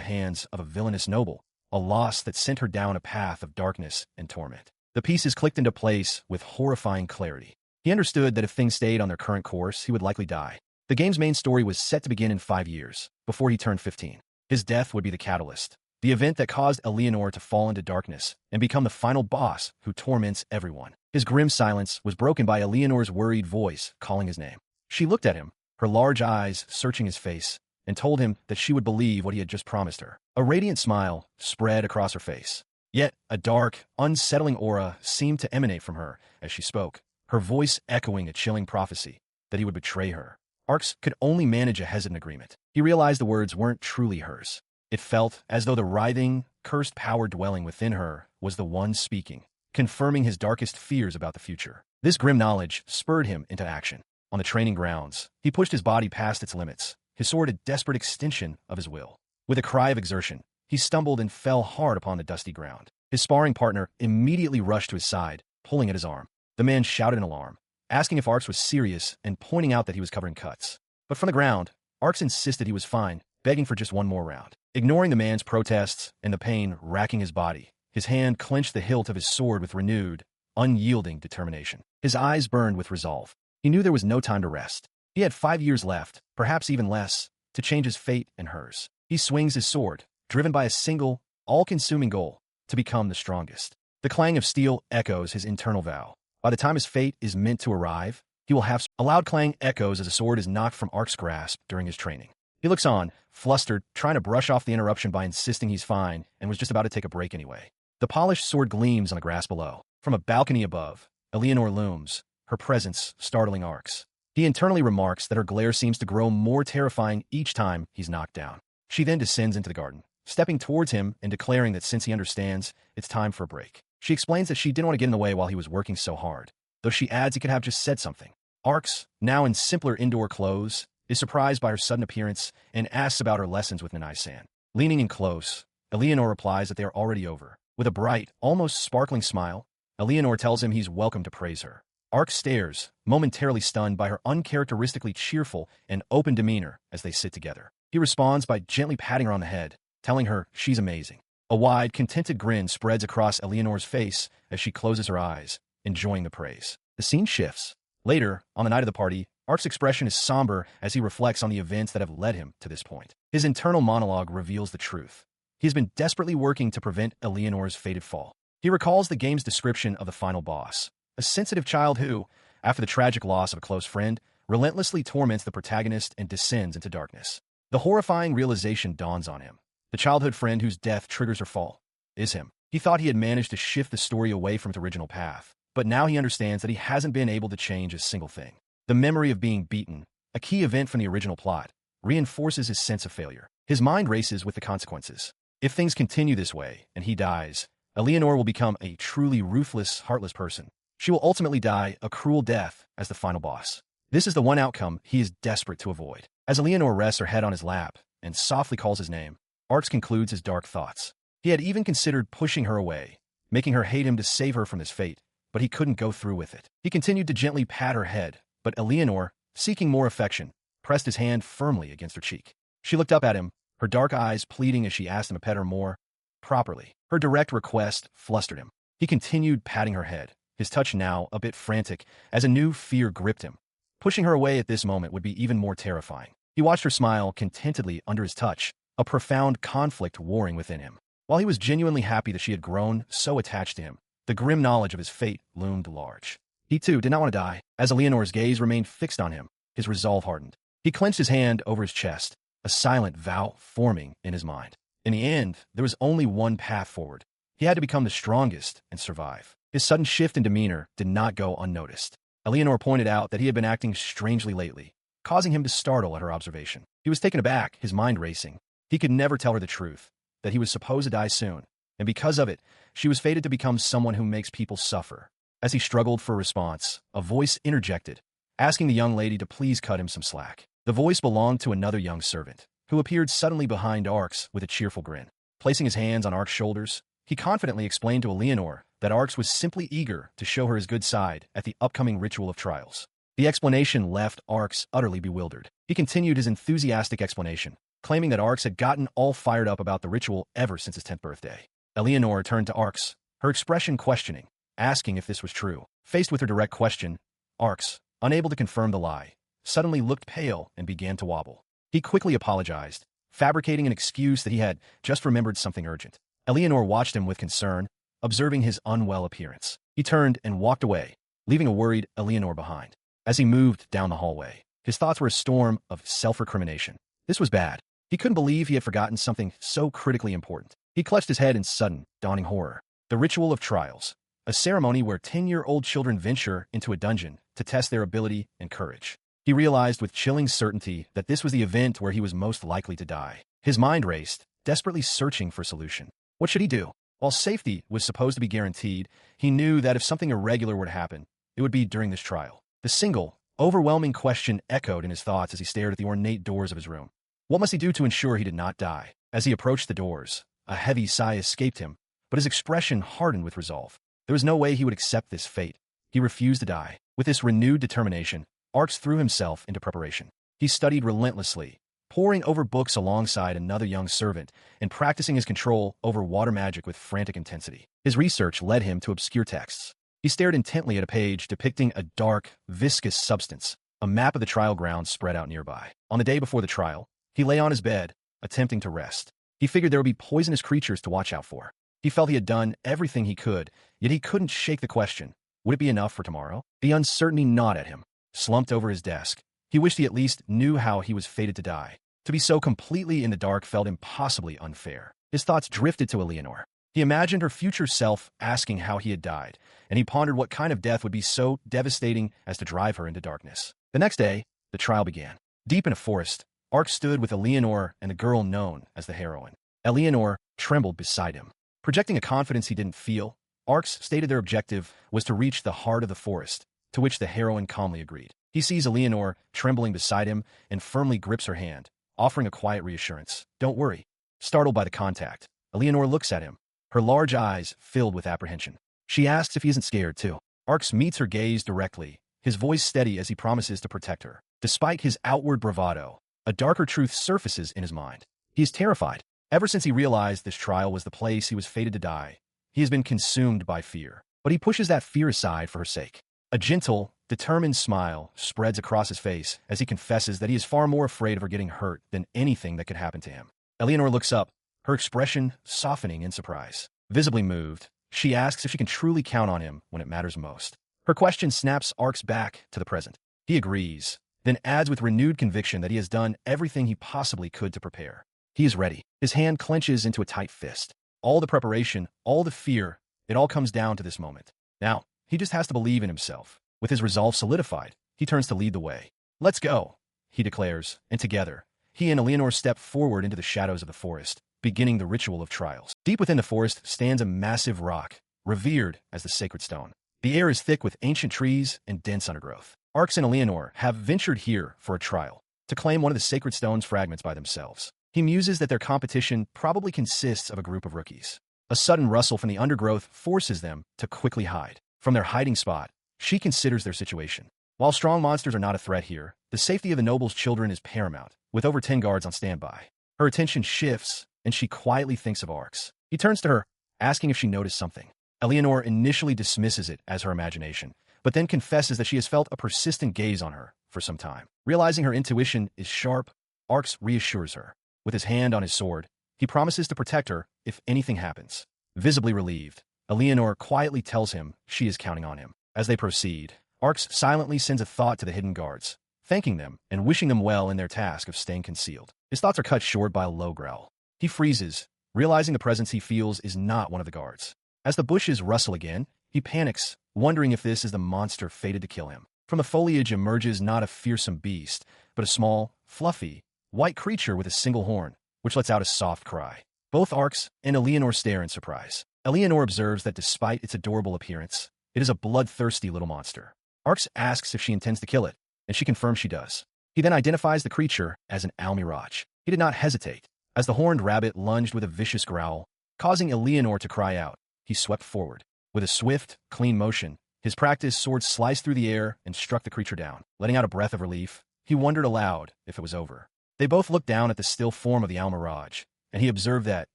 Speaker 1: hands of a villainous noble, a loss that sent her down a path of darkness and torment. The pieces clicked into place with horrifying clarity. He understood that if things stayed on their current course, he would likely die. The game's main story was set to begin in 5 years, before he turned 15. His death would be the catalyst, the event that caused Eleanor to fall into darkness and become the final boss who torments everyone. His grim silence was broken by Eleanor's worried voice calling his name. She looked at him, her large eyes searching his face, and told him that she would believe what he had just promised her. A radiant smile spread across her face. Yet, a dark, unsettling aura seemed to emanate from her as she spoke, her voice echoing a chilling prophecy that he would betray her. Arx could only manage a hesitant agreement. He realized the words weren't truly hers. It felt as though the writhing, cursed power dwelling within her was the one speaking, confirming his darkest fears about the future. This grim knowledge spurred him into action. On the training grounds, he pushed his body past its limits, his sword a desperate extension of his will. With a cry of exertion, he stumbled and fell hard upon the dusty ground. His sparring partner immediately rushed to his side, pulling at his arm. The man shouted in alarm, asking if Arx was serious and pointing out that he was covered in cuts. But from the ground, Arx insisted he was fine, begging for just one more round. Ignoring the man's protests and the pain racking his body, his hand clenched the hilt of his sword with renewed, unyielding determination. His eyes burned with resolve. He knew there was no time to rest. He had 5 years left, perhaps even less, to change his fate and hers. He swings his sword, driven by a single, all-consuming goal, to become the strongest. The clang of steel echoes his internal vow. By the time his fate is meant to arrive, he will have a loud clang echoes as a sword is knocked from Arx's grasp during his training. He looks on, flustered, trying to brush off the interruption by insisting he's fine and was just about to take a break anyway. The polished sword gleams on the grass below. From a balcony above, Eleanor looms, her presence startling Arx. He internally remarks that her glare seems to grow more terrifying each time he's knocked down. She then descends into the garden, stepping towards him and declaring that since he understands, it's time for a break. She explains that she didn't want to get in the way while he was working so hard, though she adds he could have just said something. Arx, now in simpler indoor clothes, is surprised by her sudden appearance and asks about her lessons with Nanai-san. Leaning in close, Eleanor replies that they are already over. With a bright, almost sparkling smile, Eleanor tells him he's welcome to praise her. Arx stares, momentarily stunned by her uncharacteristically cheerful and open demeanor as they sit together. He responds by gently patting her on the head, telling her she's amazing. A wide, contented grin spreads across Eleanor's face as she closes her eyes, enjoying the praise. The scene shifts. Later, on the night of the party, Arx's expression is somber as he reflects on the events that have led him to this point. His internal monologue reveals the truth. He has been desperately working to prevent Eleanor's fated fall. He recalls the game's description of the final boss, a sensitive child who, after the tragic loss of a close friend, relentlessly torments the protagonist and descends into darkness. The horrifying realization dawns on him. The childhood friend whose death triggers her fall is him. He thought he had managed to shift the story away from its original path, but now he understands that he hasn't been able to change a single thing. The memory of being beaten, a key event from the original plot, reinforces his sense of failure. His mind races with the consequences. If things continue this way, and he dies, Eleanor will become a truly ruthless, heartless person. She will ultimately die a cruel death as the final boss. This is the one outcome he is desperate to avoid. As Eleanor rests her head on his lap and softly calls his name, Arx concludes his dark thoughts. He had even considered pushing her away, making her hate him to save her from his fate, but he couldn't go through with it. He continued to gently pat her head, but Eleanor, seeking more affection, pressed his hand firmly against her cheek. She looked up at him, her dark eyes pleading as she asked him to pet her more properly. Her direct request flustered him. He continued patting her head, his touch now a bit frantic as a new fear gripped him. Pushing her away at this moment would be even more terrifying. He watched her smile contentedly under his touch, a profound conflict warring within him. While he was genuinely happy that she had grown so attached to him, the grim knowledge of his fate loomed large. He too did not want to die. As Eleanor's gaze remained fixed on him, his resolve hardened. He clenched his hand over his chest, a silent vow forming in his mind. In the end, there was only one path forward. He had to become the strongest and survive. His sudden shift in demeanor did not go unnoticed. Eleanor pointed out that he had been acting strangely lately, causing him to startle at her observation. He was taken aback, his mind racing. He could never tell her the truth, that he was supposed to die soon, and because of it, she was fated to become someone who makes people suffer. As he struggled for a response, a voice interjected, asking the young lady to please cut him some slack. The voice belonged to another young servant, who appeared suddenly behind Arx with a cheerful grin. Placing his hands on Arx's shoulders, he confidently explained to Eleanor that Arx was simply eager to show her his good side at the upcoming ritual of trials. The explanation left Arx utterly bewildered. He continued his enthusiastic explanation, claiming that Arx had gotten all fired up about the ritual ever since his 10th birthday. Eleanor turned to Arx, her expression questioning, asking if this was true. Faced with her direct question, Arx, unable to confirm the lie, suddenly looked pale and began to wobble. He quickly apologized, fabricating an excuse that he had just remembered something urgent. Eleanor watched him with concern, observing his unwell appearance. He turned and walked away, leaving a worried Eleanor behind. As he moved down the hallway, his thoughts were a storm of self-recrimination. This was bad. He couldn't believe he had forgotten something so critically important. He clutched his head in sudden, dawning horror. The ritual of trials, a ceremony where 10-year-old children venture into a dungeon to test their ability and courage. He realized with chilling certainty that this was the event where he was most likely to die. His mind raced, desperately searching for a solution. What should he do? While safety was supposed to be guaranteed, he knew that if something irregular were to happen, it would be during this trial. The single, overwhelming question echoed in his thoughts as he stared at the ornate doors of his room. What must he do to ensure he did not die? As he approached the doors, a heavy sigh escaped him, but his expression hardened with resolve. There was no way he would accept this fate. He refused to die. With this renewed determination, Arx threw himself into preparation. He studied relentlessly, poring over books alongside another young servant and practicing his control over water magic with frantic intensity. His research led him to obscure texts. He stared intently at a page depicting a dark, viscous substance. A map of the trial grounds spread out nearby. On the day before the trial, he lay on his bed, attempting to rest. He figured there would be poisonous creatures to watch out for. He felt he had done everything he could, yet he couldn't shake the question, would it be enough for tomorrow? The uncertainty gnawed at him. Slumped over his desk, he wished he at least knew how he was fated to die. To be so completely in the dark felt impossibly unfair. His thoughts drifted to Eleanor. He imagined her future self asking how he had died, and he pondered what kind of death would be so devastating as to drive her into darkness. The next day, the trial began. Deep in a forest, Arx stood with Eleanor and the girl known as the heroine. Eleanor trembled beside him. Projecting a confidence he didn't feel, Arx stated their objective was to reach the heart of the forest, to which the heroine calmly agreed. He sees Eleanor trembling beside him and firmly grips her hand, offering a quiet reassurance. Don't worry. Startled by the contact, Eleanor looks at him, her large eyes filled with apprehension. She asks if he isn't scared, too. Arx meets her gaze directly, his voice steady as he promises to protect her. Despite his outward bravado, a darker truth surfaces in his mind. He is terrified. Ever since he realized this trial was the place he was fated to die, he has been consumed by fear. But he pushes that fear aside for her sake. A gentle, determined smile spreads across his face as he confesses that he is far more afraid of her getting hurt than anything that could happen to him. Eleanor looks up, her expression softening in surprise. Visibly moved, she asks if she can truly count on him when it matters most. Her question snaps Arx back to the present. He agrees, then adds with renewed conviction that he has done everything he possibly could to prepare. He is ready. His hand clenches into a tight fist. All the preparation, all the fear, it all comes down to this moment. Now, he just has to believe in himself. With his resolve solidified, he turns to lead the way. Let's go, he declares, and together, he and Eleanor step forward into the shadows of the forest, beginning the ritual of trials. Deep within the forest stands a massive rock, revered as the sacred stone. The air is thick with ancient trees and dense undergrowth. Arx and Eleanor have ventured here for a trial, to claim one of the sacred stone's fragments by themselves. He muses that their competition probably consists of a group of rookies. A sudden rustle from the undergrowth forces them to quickly hide. From their hiding spot, she considers their situation. While strong monsters are not a threat here, the safety of the noble's children is paramount, with over 10 guards on standby. Her attention shifts, and she quietly thinks of Arx. He turns to her, asking if she noticed something. Eleanor initially dismisses it as her imagination, but then confesses that she has felt a persistent gaze on her for some time. Realizing her intuition is sharp, Arx reassures her. With his hand on his sword, he promises to protect her if anything happens. Visibly relieved, Eleanor quietly tells him she is counting on him. As they proceed, Arx silently sends a thought to the hidden guards, thanking them and wishing them well in their task of staying concealed. His thoughts are cut short by a low growl. He freezes, realizing the presence he feels is not one of the guards. As the bushes rustle again, he panics, wondering if this is the monster fated to kill him. From the foliage emerges not a fearsome beast, but a small, fluffy, white creature with a single horn, which lets out a soft cry. Both Arx and Eleanor stare in surprise. Eleanor observes that despite its adorable appearance, it is a bloodthirsty little monster. Arx asks if she intends to kill it, and she confirms she does. He then identifies the creature as an almiraj. He did not hesitate. As the horned rabbit lunged with a vicious growl, causing Eleanor to cry out, he swept forward. With a swift, clean motion, his practiced sword sliced through the air and struck the creature down. Letting out a breath of relief, he wondered aloud if it was over. They both looked down at the still form of the almiraj, and he observed that,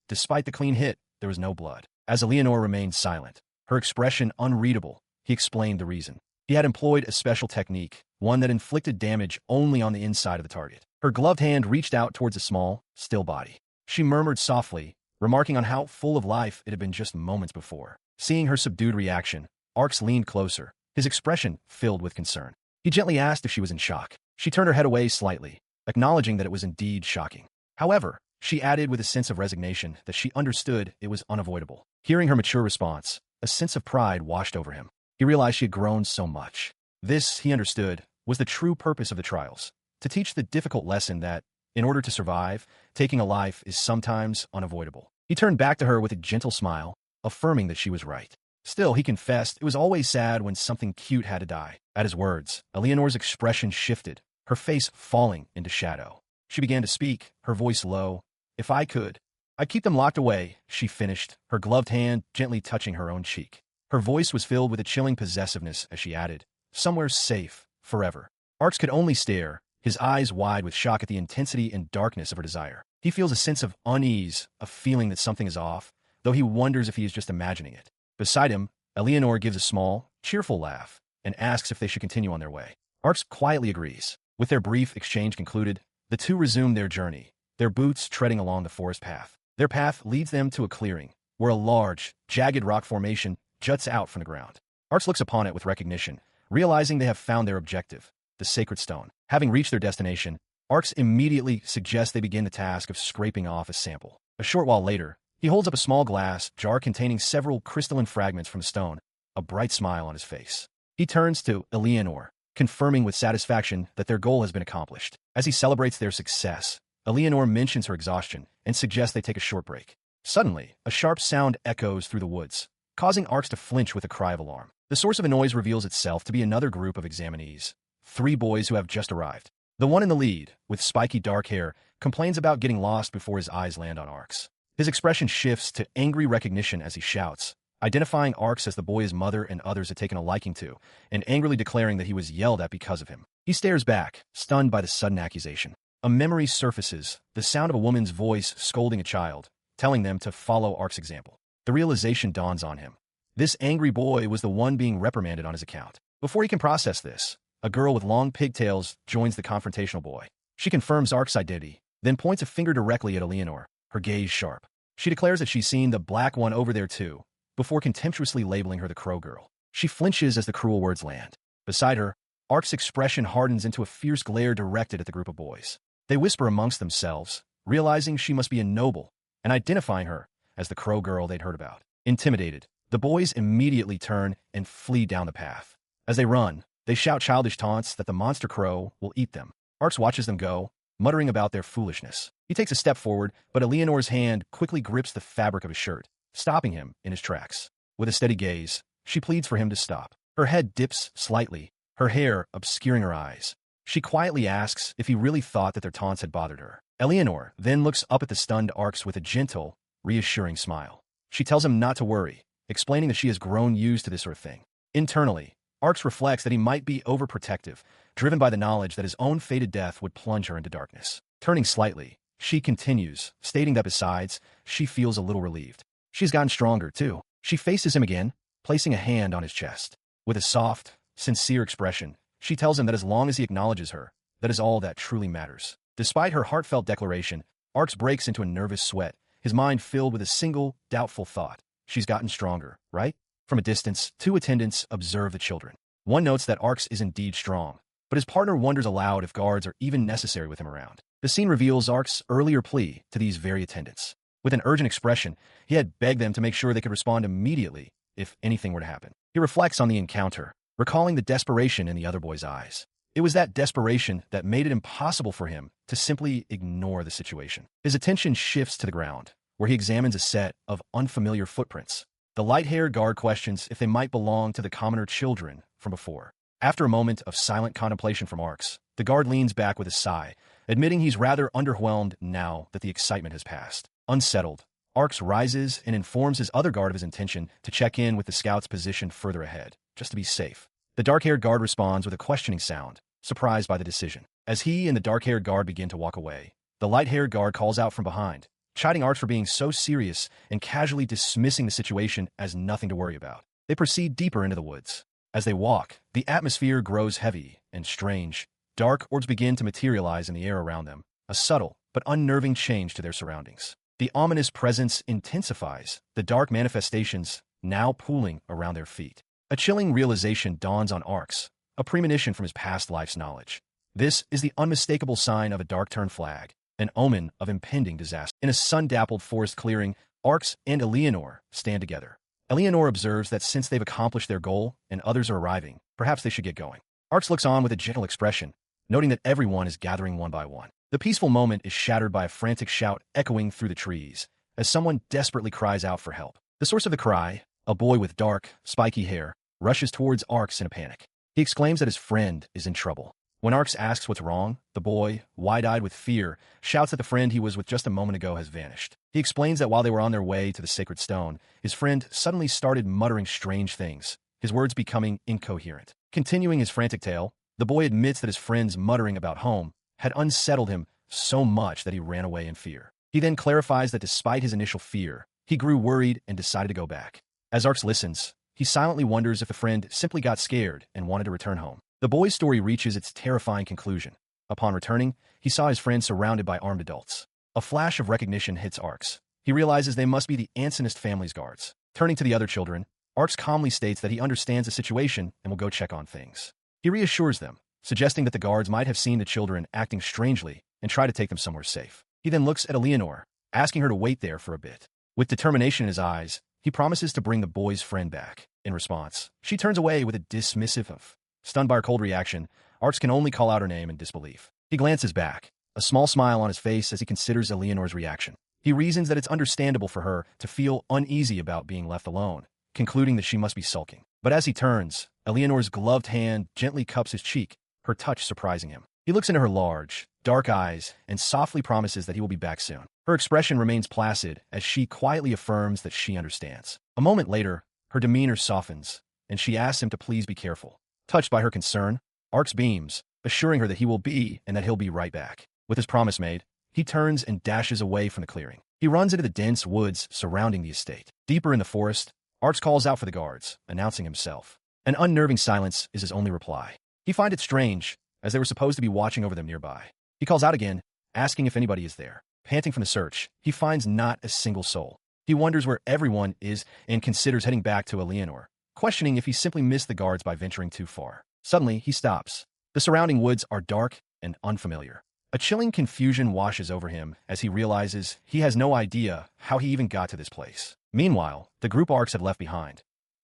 Speaker 1: despite the clean hit, there was no blood. As Eleanor remained silent, her expression unreadable, he explained the reason. He had employed a special technique, one that inflicted damage only on the inside of the target. Her gloved hand reached out towards a small, still body. She murmured softly, remarking on how full of life it had been just moments before. Seeing her subdued reaction, Arx leaned closer, his expression filled with concern. He gently asked if she was in shock. She turned her head away slightly, acknowledging that it was indeed shocking. However, she added with a sense of resignation that she understood it was unavoidable. Hearing her mature response, a sense of pride washed over him. He realized she had grown so much. This, he understood, was the true purpose of the trials, to teach the difficult lesson that, in order to survive, taking a life is sometimes unavoidable. He turned back to her with a gentle smile, affirming that she was right. Still, he confessed, it was always sad when something cute had to die. At his words, Eleanor's expression shifted, her face falling into shadow. She began to speak, her voice low. If I could, I'd keep them locked away, she finished, her gloved hand gently touching her own cheek. Her voice was filled with a chilling possessiveness as she added, somewhere safe, forever. Arx could only stare, his eyes wide with shock at the intensity and darkness of her desire. He feels a sense of unease, a feeling that something is off, though he wonders if he is just imagining it. Beside him, Eleanor gives a small, cheerful laugh and asks if they should continue on their way. Arx quietly agrees. With their brief exchange concluded, the two resume their journey, their boots treading along the forest path. Their path leads them to a clearing, where a large, jagged rock formation juts out from the ground. Arx looks upon it with recognition, realizing they have found their objective, the sacred stone. Having reached their destination, Arx immediately suggests they begin the task of scraping off a sample. A short while later, he holds up a small glass jar containing several crystalline fragments from the stone, a bright smile on his face. He turns to Eleanor, confirming with satisfaction that their goal has been accomplished. As he celebrates their success, Eleanor mentions her exhaustion and suggests they take a short break. Suddenly, a sharp sound echoes through the woods, causing Arx to flinch with a cry of alarm. The source of the noise reveals itself to be another group of examinees, 3 boys who have just arrived. The one in the lead, with spiky dark hair, complains about getting lost before his eyes land on Arx. His expression shifts to angry recognition as he shouts, identifying Arx as the boy his mother and others had taken a liking to, and angrily declaring that he was yelled at because of him. He stares back, stunned by the sudden accusation. A memory surfaces, the sound of a woman's voice scolding a child, telling them to follow Arx's example. The realization dawns on him. This angry boy was the one being reprimanded on his account. Before he can process this, a girl with long pigtails joins the confrontational boy. She confirms Arx's identity, then points a finger directly at Eleanor, her gaze sharp. She declares that she's seen the black one over there too, before contemptuously labeling her the crow girl. She flinches as the cruel words land. Beside her, Arx's expression hardens into a fierce glare directed at the group of boys. They whisper amongst themselves, realizing she must be a noble, and identifying her as the crow girl they'd heard about. Intimidated, the boys immediately turn and flee down the path. As they run, they shout childish taunts that the monster crow will eat them. Arx watches them go, muttering about their foolishness. He takes a step forward, but Eleanor's hand quickly grips the fabric of his shirt, stopping him in his tracks. With a steady gaze, she pleads for him to stop. Her head dips slightly, her hair obscuring her eyes. She quietly asks if he really thought that their taunts had bothered her. Eleanor then looks up at the stunned Arx with a gentle, reassuring smile. She tells him not to worry, explaining that she has grown used to this sort of thing. Internally, Arx reflects that he might be overprotective, driven by the knowledge that his own fated death would plunge her into darkness. Turning slightly, she continues, stating that besides, she feels a little relieved. She's gotten stronger, too. She faces him again, placing a hand on his chest. With a soft, sincere expression, she tells him that as long as he acknowledges her, that is all that truly matters. Despite her heartfelt declaration, Arx breaks into a nervous sweat, his mind filled with a single, doubtful thought. She's gotten stronger, right? From a distance, 2 attendants observe the children. One notes that Arx is indeed strong, but his partner wonders aloud if guards are even necessary with him around. The scene reveals Arx's earlier plea to these very attendants. With an urgent expression, he had begged them to make sure they could respond immediately if anything were to happen. He reflects on the encounter, recalling the desperation in the other boy's eyes. It was that desperation that made it impossible for him to simply ignore the situation. His attention shifts to the ground, where he examines a set of unfamiliar footprints. The light-haired guard questions if they might belong to the commoner children from before. After a moment of silent contemplation from Arx, the guard leans back with a sigh, admitting he's rather underwhelmed now that the excitement has passed. Unsettled, Arx rises and informs his other guard of his intention to check in with the scouts positioned further ahead, just to be safe. The dark-haired guard responds with a questioning sound, surprised by the decision. As he and the dark-haired guard begin to walk away, the light-haired guard calls out from behind, chiding Arx for being so serious and casually dismissing the situation as nothing to worry about. They proceed deeper into the woods. As they walk, the atmosphere grows heavy and strange. Dark orbs begin to materialize in the air around them, a subtle but unnerving change to their surroundings. The ominous presence intensifies, the dark manifestations now pooling around their feet. A chilling realization dawns on Arx, a premonition from his past life's knowledge. This is the unmistakable sign of a dark-turn flag, an omen of impending disaster. In a sun-dappled forest clearing, Arx and Eleanor stand together. Eleanor observes that since they've accomplished their goal and others are arriving, perhaps they should get going. Arx looks on with a gentle expression, noting that everyone is gathering one by one. The peaceful moment is shattered by a frantic shout echoing through the trees, as someone desperately cries out for help. The source of the cry, a boy with dark, spiky hair, rushes towards Arx in a panic. He exclaims that his friend is in trouble. When Arx asks what's wrong, the boy, wide-eyed with fear, shouts that the friend he was with just a moment ago has vanished. He explains that while they were on their way to the sacred stone, his friend suddenly started muttering strange things, his words becoming incoherent. Continuing his frantic tale, the boy admits that his friend's muttering about home had unsettled him so much that he ran away in fear. He then clarifies that despite his initial fear, he grew worried and decided to go back. As Arx listens, he silently wonders if the friend simply got scared and wanted to return home. The boy's story reaches its terrifying conclusion. Upon returning, he saw his friend surrounded by armed adults. A flash of recognition hits Arx. He realizes they must be the Ansonist family's guards. Turning to the other children, Arx calmly states that he understands the situation and will go check on things. He reassures them, suggesting that the guards might have seen the children acting strangely and try to take them somewhere safe. He then looks at Eleanor, asking her to wait there for a bit. With determination in his eyes, he promises to bring the boy's friend back. In response, she turns away with a dismissive of. Stunned by her cold reaction, Arx can only call out her name in disbelief. He glances back, a small smile on his face as he considers Eleanor's reaction. He reasons that it's understandable for her to feel uneasy about being left alone, concluding that she must be sulking. But as he turns, Eleanor's gloved hand gently cups his cheek, her touch surprising him. He looks into her large, dark eyes and softly promises that he will be back soon. Her expression remains placid as she quietly affirms that she understands. A moment later, her demeanor softens, and she asks him to please be careful. Touched by her concern, Arx beams, assuring her that he will be and that he'll be right back. With his promise made, he turns and dashes away from the clearing. He runs into the dense woods surrounding the estate. Deeper in the forest, Arx calls out for the guards, announcing himself. An unnerving silence is his only reply. He finds it strange, as they were supposed to be watching over them nearby. He calls out again, asking if anybody is there. Panting from the search, he finds not a single soul. He wonders where everyone is and considers heading back to Eleanor, questioning if he simply missed the guards by venturing too far. Suddenly, he stops. The surrounding woods are dark and unfamiliar. A chilling confusion washes over him as he realizes he has no idea how he even got to this place. Meanwhile, the group Arx had left behind.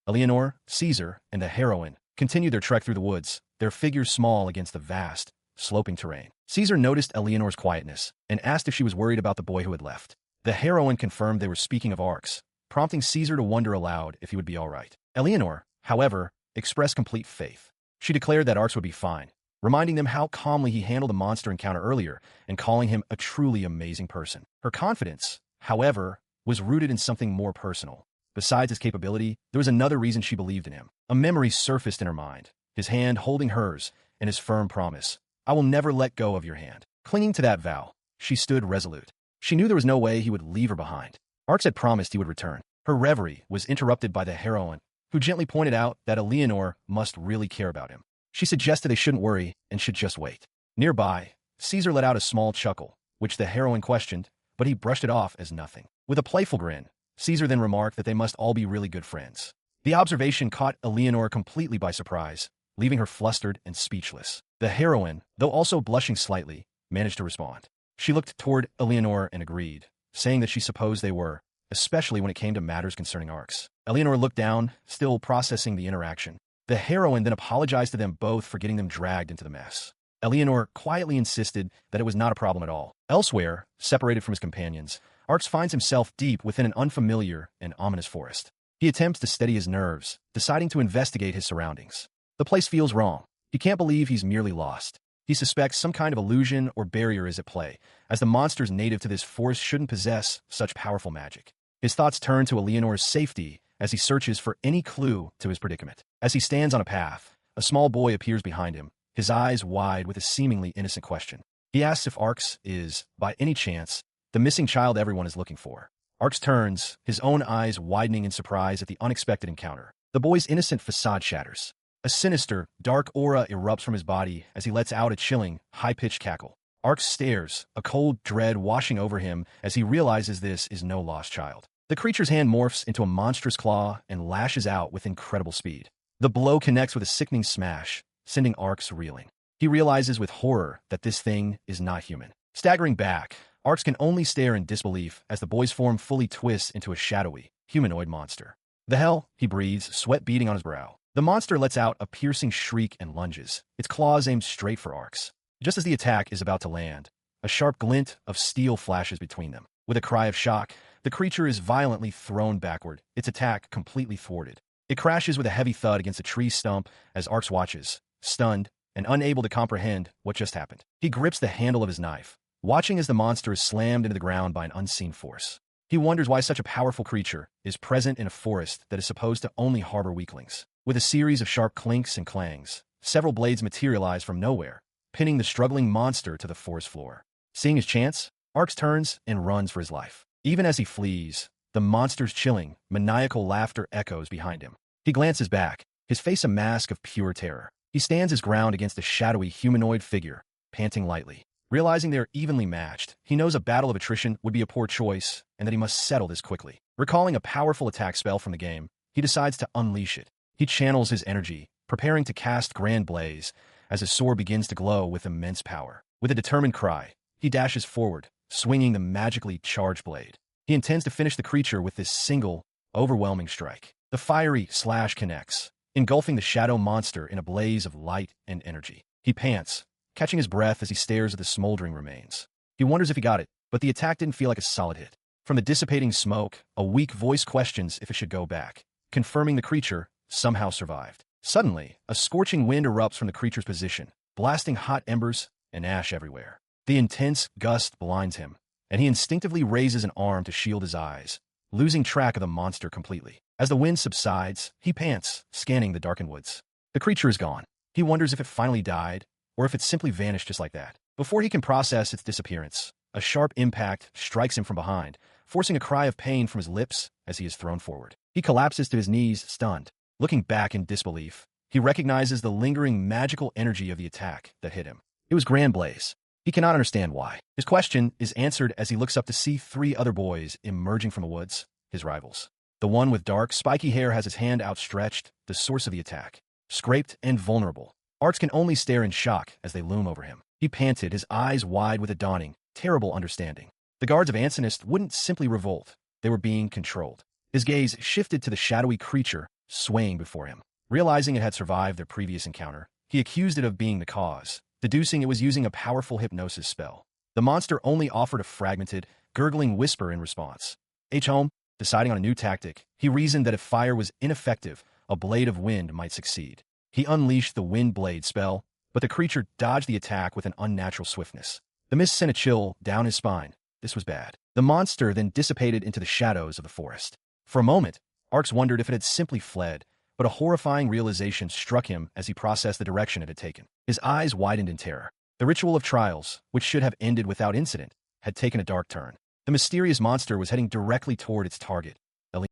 Speaker 1: Eleanor, Caesar, and the heroine continued their trek through the woods, their figures small against the vast, sloping terrain. Caesar noticed Eleanor's quietness and asked if she was worried about the boy who had left. The heroine confirmed they were speaking of Arx, prompting Caesar to wonder aloud if he would be all right. Eleanor, however, expressed complete faith. She declared that Arx would be fine, reminding them how calmly he handled the monster encounter earlier and calling him a truly amazing person. Her confidence, however, was rooted in something more personal. Besides his capability, there was another reason she believed in him. A memory surfaced in her mind, his hand holding hers, and his firm promise. I will never let go of your hand. Clinging to that vow, she stood resolute. She knew there was no way he would leave her behind. Arx had promised he would return. Her reverie was interrupted by the heroine, who gently pointed out that Eleanor must really care about him. She suggested they shouldn't worry and should just wait. Nearby, Caesar let out a small chuckle, which the heroine questioned, but he brushed it off as nothing. With a playful grin, Caesar then remarked that they must all be really good friends. The observation caught Eleanor completely by surprise, leaving her flustered and speechless. The heroine, though also blushing slightly, managed to respond. She looked toward Eleanor and agreed, saying that she supposed they were, especially when it came to matters concerning Arx. Eleanor looked down, still processing the interaction. The heroine then apologized to them both for getting them dragged into the mess. Eleanor quietly insisted that it was not a problem at all. Elsewhere, separated from his companions, Arx finds himself deep within an unfamiliar and ominous forest. He attempts to steady his nerves, deciding to investigate his surroundings. The place feels wrong. He can't believe he's merely lost. He suspects some kind of illusion or barrier is at play, as the monsters native to this forest shouldn't possess such powerful magic. His thoughts turn to Eleanor's safety as he searches for any clue to his predicament. As he stands on a path, a small boy appears behind him, his eyes wide with a seemingly innocent question. He asks if Arx is, by any chance, the missing child everyone is looking for. Arx turns, his own eyes widening in surprise at the unexpected encounter. The boy's innocent facade shatters. A sinister, dark aura erupts from his body as he lets out a chilling, high-pitched cackle. Arx stares, a cold dread washing over him as he realizes this is no lost child. The creature's hand morphs into a monstrous claw and lashes out with incredible speed. The blow connects with a sickening smash, sending Arx reeling. He realizes with horror that this thing is not human. Staggering back, Arx can only stare in disbelief as the boy's form fully twists into a shadowy, humanoid monster. The hell, he breathes, sweat beading on his brow. The monster lets out a piercing shriek and lunges, its claws aimed straight for Arx. Just as the attack is about to land, a sharp glint of steel flashes between them. With a cry of shock, the creature is violently thrown backward, its attack completely thwarted. It crashes with a heavy thud against a tree stump as Arx watches, stunned and unable to comprehend what just happened. He grips the handle of his knife, watching as the monster is slammed into the ground by an unseen force. He wonders why such a powerful creature is present in a forest that is supposed to only harbor weaklings. With a series of sharp clinks and clangs, several blades materialize from nowhere, pinning the struggling monster to the forest floor. Seeing his chance, Arx turns and runs for his life. Even as he flees, the monster's chilling, maniacal laughter echoes behind him. He glances back, his face a mask of pure terror. He stands his ground against a shadowy humanoid figure, panting lightly. Realizing they are evenly matched, he knows a battle of attrition would be a poor choice and that he must settle this quickly. Recalling a powerful attack spell from the game, he decides to unleash it. He channels his energy, preparing to cast Grand Blaze as his sword begins to glow with immense power. With a determined cry, he dashes forward, swinging the magically charged blade. He intends to finish the creature with this single, overwhelming strike. The fiery slash connects, engulfing the shadow monster in a blaze of light and energy. He pants, catching his breath as he stares at the smoldering remains. He wonders if he got it, but the attack didn't feel like a solid hit. From the dissipating smoke, a weak voice questions if it should go back, confirming the creature somehow survived. Suddenly, a scorching wind erupts from the creature's position, blasting hot embers and ash everywhere. The intense gust blinds him, and he instinctively raises an arm to shield his eyes, losing track of the monster completely. As the wind subsides, he pants, scanning the darkened woods. The creature is gone. He wonders if it finally died, or if it simply vanished just like that. Before he can process its disappearance, a sharp impact strikes him from behind, forcing a cry of pain from his lips as he is thrown forward. He collapses to his knees, stunned. Looking back in disbelief, he recognizes the lingering magical energy of the attack that hit him. It was Grand Blaze. He cannot understand why. His question is answered as he looks up to see three other boys emerging from the woods, his rivals. The one with dark, spiky hair has his hand outstretched, the source of the attack. Scraped and vulnerable, Arx can only stare in shock as they loom over him. He panted, his eyes wide with a dawning, terrible understanding. The guards of Ansonist wouldn't simply revolt. They were being controlled. His gaze shifted to the shadowy creature swaying before him. Realizing it had survived their previous encounter, he accused it of being the cause, deducing it was using a powerful hypnosis spell. The monster only offered a fragmented, gurgling whisper in response. Home, deciding on a new tactic, he reasoned that if fire was ineffective, a blade of wind might succeed. He unleashed the Wind Blade spell, but the creature dodged the attack with an unnatural swiftness. The mist sent a chill down his spine. This was bad. The monster then dissipated into the shadows of the forest. For a moment, Arx wondered if it had simply fled, but a horrifying realization struck him as he processed the direction it had taken. His eyes widened in terror. The ritual of trials, which should have ended without incident, had taken a dark turn. The mysterious monster was heading directly toward its target.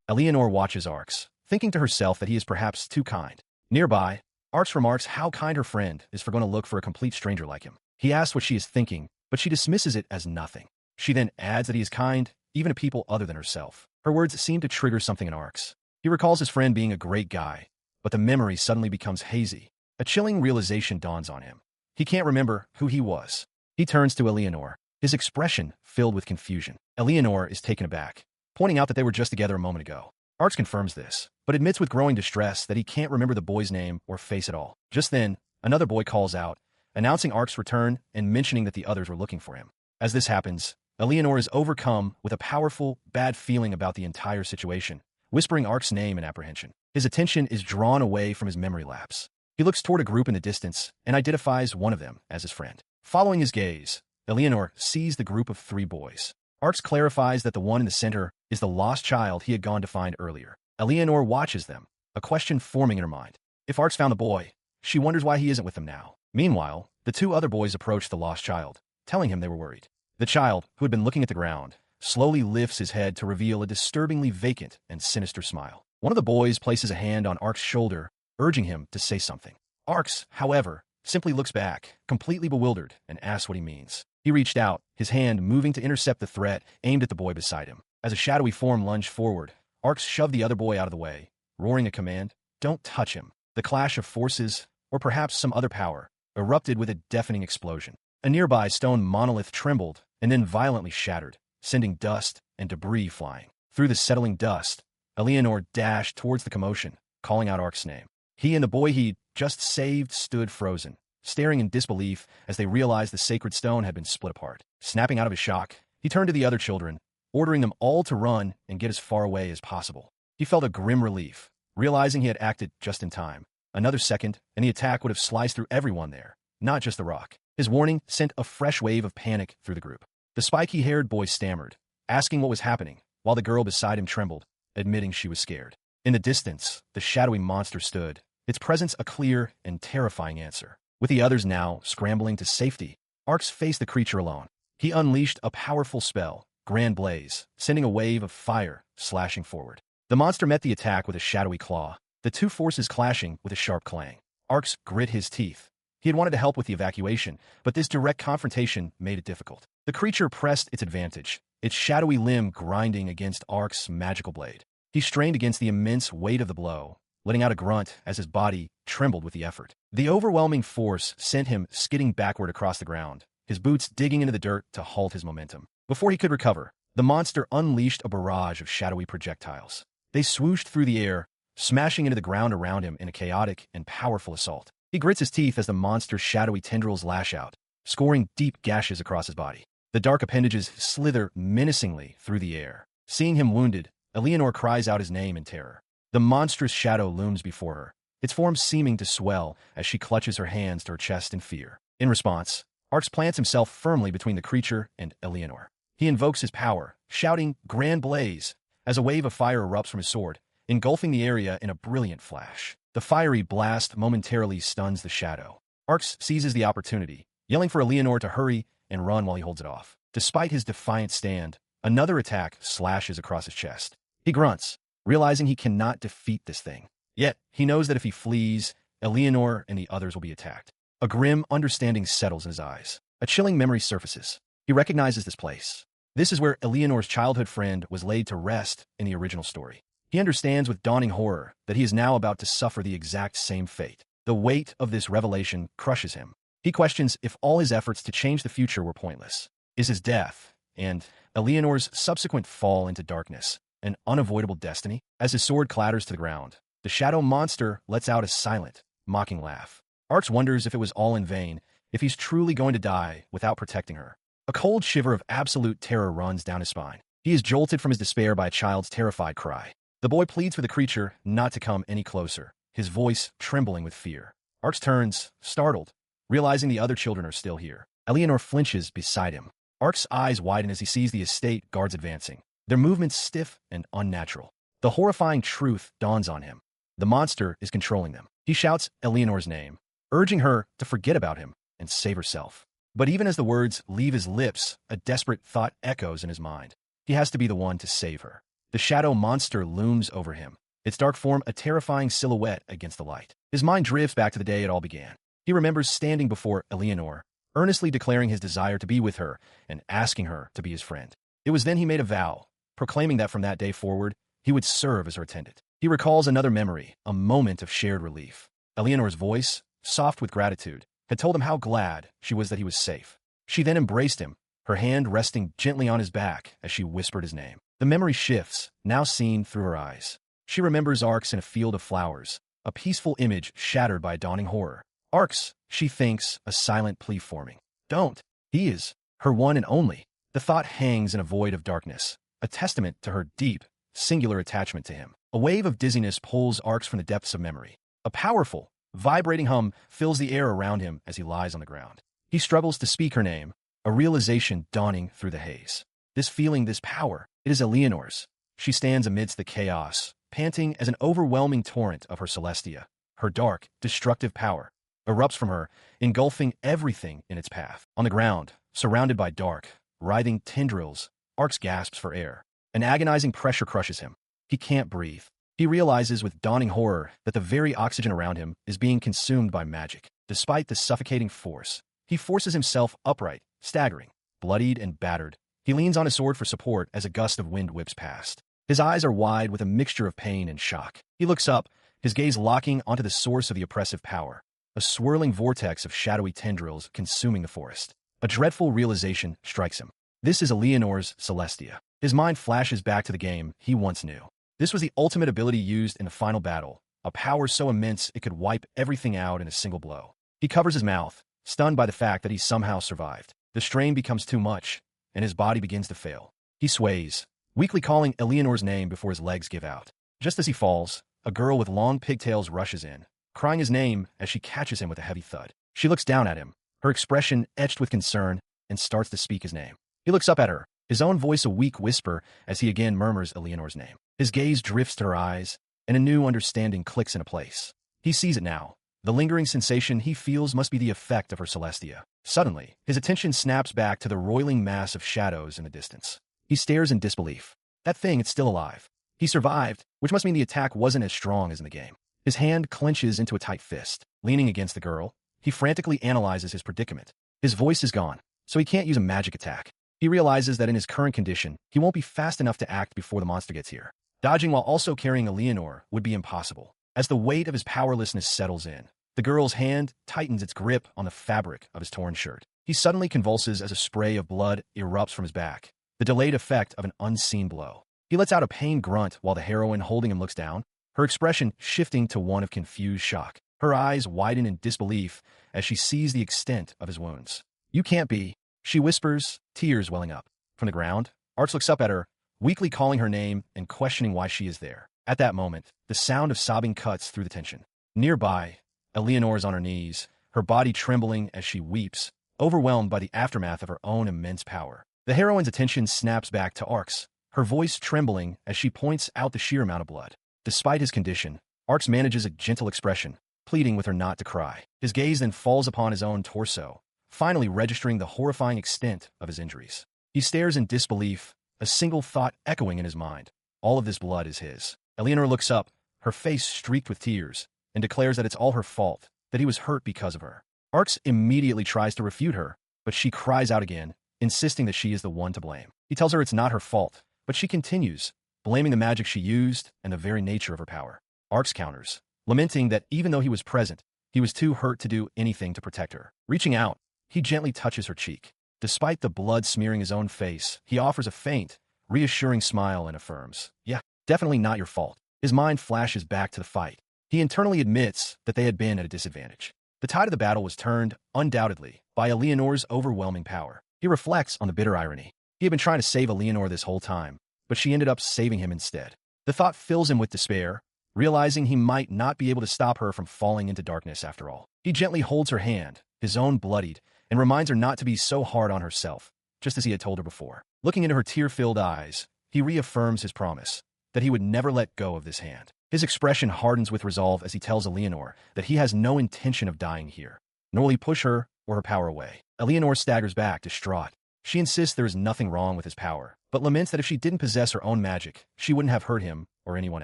Speaker 1: Eleanor watches Arx, thinking to herself that he is perhaps too kind. Nearby, Arx remarks how kind her friend is for going to look for a complete stranger like him. He asks what she is thinking, but she dismisses it as nothing. She then adds that he is kind, even to people other than herself. Her words seem to trigger something in Arx. He recalls his friend being a great guy, but the memory suddenly becomes hazy. A chilling realization dawns on him. He can't remember who he was. He turns to Eleanor, his expression filled with confusion. Eleanor is taken aback, pointing out that they were just together a moment ago. Arx confirms this, but admits with growing distress that he can't remember the boy's name or face at all. Just then, another boy calls out, announcing Arx's return and mentioning that the others were looking for him. As this happens, Eleanor is overcome with a powerful, bad feeling about the entire situation, whispering Arx's name in apprehension. His attention is drawn away from his memory lapse. He looks toward a group in the distance and identifies one of them as his friend. Following his gaze, Eleanor sees the group of three boys. Arx clarifies that the one in the center is the lost child he had gone to find earlier. Eleanor watches them, a question forming in her mind. If Arx found the boy, she wonders why he isn't with them now. Meanwhile, the two other boys approach the lost child, telling him they were worried. The child, who had been looking at the ground, slowly lifts his head to reveal a disturbingly vacant and sinister smile. One of the boys places a hand on Arx's shoulder, urging him to say something. Arx, however, simply looks back, completely bewildered, and asks what he means. He reached out, his hand moving to intercept the threat aimed at the boy beside him. As a shadowy form lunged forward, Arx shoved the other boy out of the way, roaring a command, "Don't touch him." The clash of forces, or perhaps some other power, erupted with a deafening explosion. A nearby stone monolith trembled and then violently shattered, sending dust and debris flying. Through the settling dust, Eleanor dashed towards the commotion, calling out Arx's name. He and the boy he'd just saved stood frozen, staring in disbelief as they realized the sacred stone had been split apart. Snapping out of his shock, he turned to the other children, ordering them all to run and get as far away as possible. He felt a grim relief, realizing he had acted just in time. Another second, and the attack would have sliced through everyone there, not just the rock. His warning sent a fresh wave of panic through the group. The spiky-haired boy stammered, asking what was happening, while the girl beside him trembled, admitting she was scared. In the distance, the shadowy monster stood, its presence a clear and terrifying answer. With the others now scrambling to safety, Arx faced the creature alone. He unleashed a powerful spell, Grand Blaze, sending a wave of fire slashing forward. The monster met the attack with a shadowy claw, the two forces clashing with a sharp clang. Arx grit his teeth. He had wanted to help with the evacuation, but this direct confrontation made it difficult. The creature pressed its advantage, its shadowy limb grinding against Arx's magical blade. He strained against the immense weight of the blow, letting out a grunt as his body trembled with the effort. The overwhelming force sent him skidding backward across the ground, his boots digging into the dirt to halt his momentum. Before he could recover, the monster unleashed a barrage of shadowy projectiles. They swooshed through the air, smashing into the ground around him in a chaotic and powerful assault. He grits his teeth as the monster's shadowy tendrils lash out, scoring deep gashes across his body. The dark appendages slither menacingly through the air. Seeing him wounded, Eleanor cries out his name in terror. The monstrous shadow looms before her, its form seeming to swell as she clutches her hands to her chest in fear. In response, Arx plants himself firmly between the creature and Eleanor. He invokes his power, shouting Grand Blaze, as a wave of fire erupts from his sword, engulfing the area in a brilliant flash. The fiery blast momentarily stuns the shadow. Arx seizes the opportunity, yelling for Eleanor to hurry and run while he holds it off. Despite his defiant stand, another attack slashes across his chest. He grunts, realizing he cannot defeat this thing. Yet, he knows that if he flees, Eleanor and the others will be attacked. A grim understanding settles in his eyes. A chilling memory surfaces. He recognizes this place. This is where Eleanor's childhood friend was laid to rest in the original story. He understands with dawning horror that he is now about to suffer the exact same fate. The weight of this revelation crushes him. He questions if all his efforts to change the future were pointless. Is his death, and Eleanor's subsequent fall into darkness, an unavoidable destiny? As his sword clatters to the ground, the shadow monster lets out a silent, mocking laugh. Arx wonders if it was all in vain, if he's truly going to die without protecting her. A cold shiver of absolute terror runs down his spine. He is jolted from his despair by a child's terrified cry. The boy pleads for the creature not to come any closer, his voice trembling with fear. Arx turns, startled, realizing the other children are still here. Eleanor flinches beside him. Arx's eyes widen as he sees the estate guards advancing, their movements stiff and unnatural. The horrifying truth dawns on him. The monster is controlling them. He shouts Eleanor's name, urging her to forget about him and save herself. But even as the words leave his lips, a desperate thought echoes in his mind. He has to be the one to save her. The shadow monster looms over him, its dark form a terrifying silhouette against the light. His mind drifts back to the day it all began. He remembers standing before Eleanor, earnestly declaring his desire to be with her and asking her to be his friend. It was then he made a vow, proclaiming that from that day forward, he would serve as her attendant. He recalls another memory, a moment of shared relief. Eleanor's voice, soft with gratitude, had told him how glad she was that he was safe. She then embraced him, her hand resting gently on his back as she whispered his name. The memory shifts, now seen through her eyes. She remembers Arx in a field of flowers, a peaceful image shattered by a dawning horror. Arx, she thinks, a silent plea forming. Don't. He is her one and only. The thought hangs in a void of darkness, a testament to her deep, singular attachment to him. A wave of dizziness pulls Arx from the depths of memory. A powerful, vibrating hum fills the air around him as he lies on the ground. He struggles to speak her name, a realization dawning through the haze. This feeling, this power, it is Eleanor's. She stands amidst the chaos, panting as an overwhelming torrent of her Celestia. Her dark, destructive power erupts from her, engulfing everything in its path. On the ground, surrounded by dark, writhing tendrils, Arx gasps for air. An agonizing pressure crushes him. He can't breathe. He realizes with dawning horror that the very oxygen around him is being consumed by magic. Despite the suffocating force, he forces himself upright, staggering. Bloodied and battered, he leans on his sword for support as a gust of wind whips past. His eyes are wide with a mixture of pain and shock. He looks up, his gaze locking onto the source of the oppressive power, a swirling vortex of shadowy tendrils consuming the forest. A dreadful realization strikes him. This is Eleanor's Celestia. His mind flashes back to the game he once knew. This was the ultimate ability used in the final battle, a power so immense it could wipe everything out in a single blow. He covers his mouth, stunned by the fact that he somehow survived. The strain becomes too much, and his body begins to fail. He sways, weakly calling Eleanor's name before his legs give out. Just as he falls, a girl with long pigtails rushes in, crying his name as she catches him with a heavy thud. She looks down at him, her expression etched with concern, and starts to speak his name. He looks up at her, his own voice a weak whisper as he again murmurs Eleanor's name. His gaze drifts to her eyes, and a new understanding clicks into place. He sees it now. The lingering sensation he feels must be the effect of her Celestia. Suddenly, his attention snaps back to the roiling mass of shadows in the distance. He stares in disbelief. That thing, it's still alive. He survived, which must mean the attack wasn't as strong as in the game. His hand clenches into a tight fist. Leaning against the girl, he frantically analyzes his predicament. His voice is gone, so he can't use a magic attack. He realizes that in his current condition, he won't be fast enough to act before the monster gets here. Dodging while also carrying Eleanor would be impossible. As the weight of his powerlessness settles in, the girl's hand tightens its grip on the fabric of his torn shirt. He suddenly convulses as a spray of blood erupts from his back, the delayed effect of an unseen blow. He lets out a pained grunt while the heroine holding him looks down, her expression shifting to one of confused shock. Her eyes widen in disbelief as she sees the extent of his wounds. "You can't be," she whispers, tears welling up. From the ground, Arts looks up at her, weakly calling her name and questioning why she is there. At that moment, the sound of sobbing cuts through the tension. Nearby, Eleanor is on her knees, her body trembling as she weeps, overwhelmed by the aftermath of her own immense power. The heroine's attention snaps back to Arcs, her voice trembling as she points out the sheer amount of blood. Despite his condition, Arcs manages a gentle expression, pleading with her not to cry. His gaze then falls upon his own torso, finally registering the horrifying extent of his injuries. He stares in disbelief, a single thought echoing in his mind. All of this blood is his. Eleanor looks up, her face streaked with tears, and declares that it's all her fault, that he was hurt because of her. Arcs immediately tries to refute her, but she cries out again, insisting that she is the one to blame. He tells her it's not her fault, but she continues, blaming the magic she used and the very nature of her power. Arcs counters, lamenting that even though he was present, he was too hurt to do anything to protect her. Reaching out, he gently touches her cheek. Despite the blood smearing his own face, he offers a faint, reassuring smile and affirms, "Yeah, definitely not your fault." His mind flashes back to the fight. He internally admits that they had been at a disadvantage. The tide of the battle was turned, undoubtedly, by Eleanor's overwhelming power. He reflects on the bitter irony. He had been trying to save Eleanor this whole time, but she ended up saving him instead. The thought fills him with despair, realizing he might not be able to stop her from falling into darkness after all. He gently holds her hand, his own bloodied, and reminds her not to be so hard on herself, just as he had told her before. Looking into her tear-filled eyes, he reaffirms his promise, that he would never let go of this hand. His expression hardens with resolve as he tells Eleanor that he has no intention of dying here, nor will he push her or her power away. Eleanor staggers back, distraught. She insists there is nothing wrong with his power, but laments that if she didn't possess her own magic, she wouldn't have hurt him or anyone